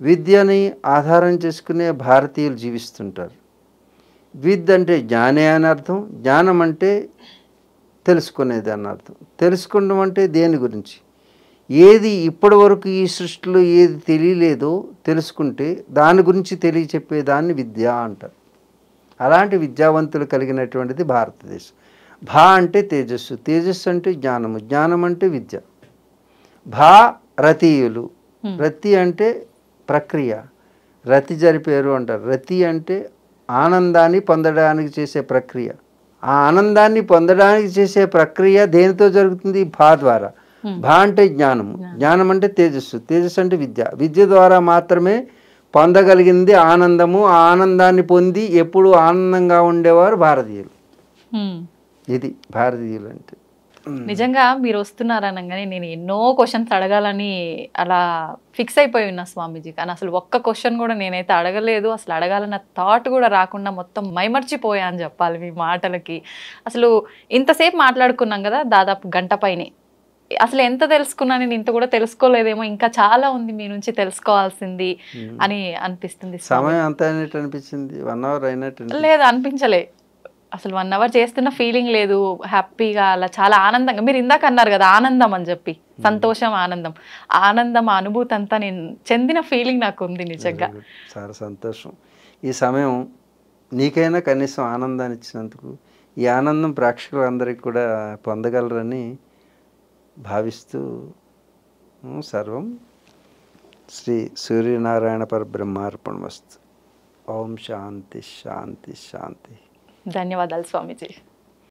విద్యని ఆధారం చేసుకునే భారతీయులు జీవిస్తుంటారు. విద్ అంటే జ్ఞానే అని అర్థం, జ్ఞానం అంటే తెలుసుకునేది అని అర్థం. తెలుసుకోవడం అంటే దేని గురించి, ఏది ఇప్పటి వరకు ఈ సృష్టిలో ఏది తెలియలేదో తెలుసుకుంటే దాని గురించి తెలియచెప్పేదాన్ని విద్య అంటారు. అలాంటి విద్యావంతులు కలిగినటువంటిది భారతదేశం. భా అంటే తేజస్సు, తేజస్సు అంటే జ్ఞానము, జ్ఞానం అంటే విద్య. రతీయులు, రతి అంటే ప్రక్రియ, రతి జరిపేరు అంటారు. రతి అంటే ఆనందాన్ని పొందడానికి చేసే ప్రక్రియ. ఆ ఆనందాన్ని పొందడానికి చేసే ప్రక్రియ దేనితో జరుగుతుంది? భా ద్వారా. భా అంటే జ్ఞానము, జ్ఞానం అంటే తేజస్సు, తేజస్సు అంటే విద్య. విద్య ద్వారా మాత్రమే పొందగలిగింది ఆనందము. ఆ ఆనందాన్ని పొంది ఎప్పుడు ఆనందంగా ఉండేవారు భారతీయులు. ఇది భారతీయులు అంటే.
నిజంగా మీరు వస్తున్నారనగానే నేను ఎన్నో క్వశ్చన్స్ అడగాలని అలా ఫిక్స్ అయిపోయి ఉన్నా స్వామీజీ. కానీ అసలు ఒక్క క్వశ్చన్ కూడా నేనైతే అడగలేదు. అసలు అడగాలన్న థాట్ కూడా రాకుండా మొత్తం మైమర్చిపోయా అని చెప్పాలి మీ మాటలకి. అసలు ఇంతసేపు మాట్లాడుకున్నాం కదా, దాదాపు గంట పైనే. అసలు ఎంత తెలుసుకున్నా, నేను ఇంత కూడా తెలుసుకోలేదేమో, ఇంకా చాలా ఉంది మీ నుంచి తెలుసుకోవాల్సింది అని అనిపిస్తుంది.
సమయం అంత అయినట్టు అనిపించింది, 1 hour అయినట్టు
లేదు, అనిపించలే. అసలు 1 hour చేస్తున్న ఫీలింగ్ లేదు. హ్యాపీగా అలా చాలా ఆనందంగా, మీరు ఇందాక అన్నారు కదా ఆనందం అని చెప్పి, సంతోషం, ఆనందం, ఆనందం, అనుభూతి అంతా నేను చెందిన ఫీలింగ్ నాకు ఉంది నిజంగా.
చాలా సంతోషం. ఈ సమయం నీకైనా కనీసం ఆనందాన్ని ఇచ్చినందుకు, ఈ ఆనందం ప్రేక్షకులందరికీ కూడా పొందగలరని భావిస్తూ సర్వం శ్రీ సూర్యనారాయణ పరబ్రహ్మార్పణమస్తు. ఓం శాంతి శాంతి శాంతి.
ధన్యవాదాలు స్వామీజీ.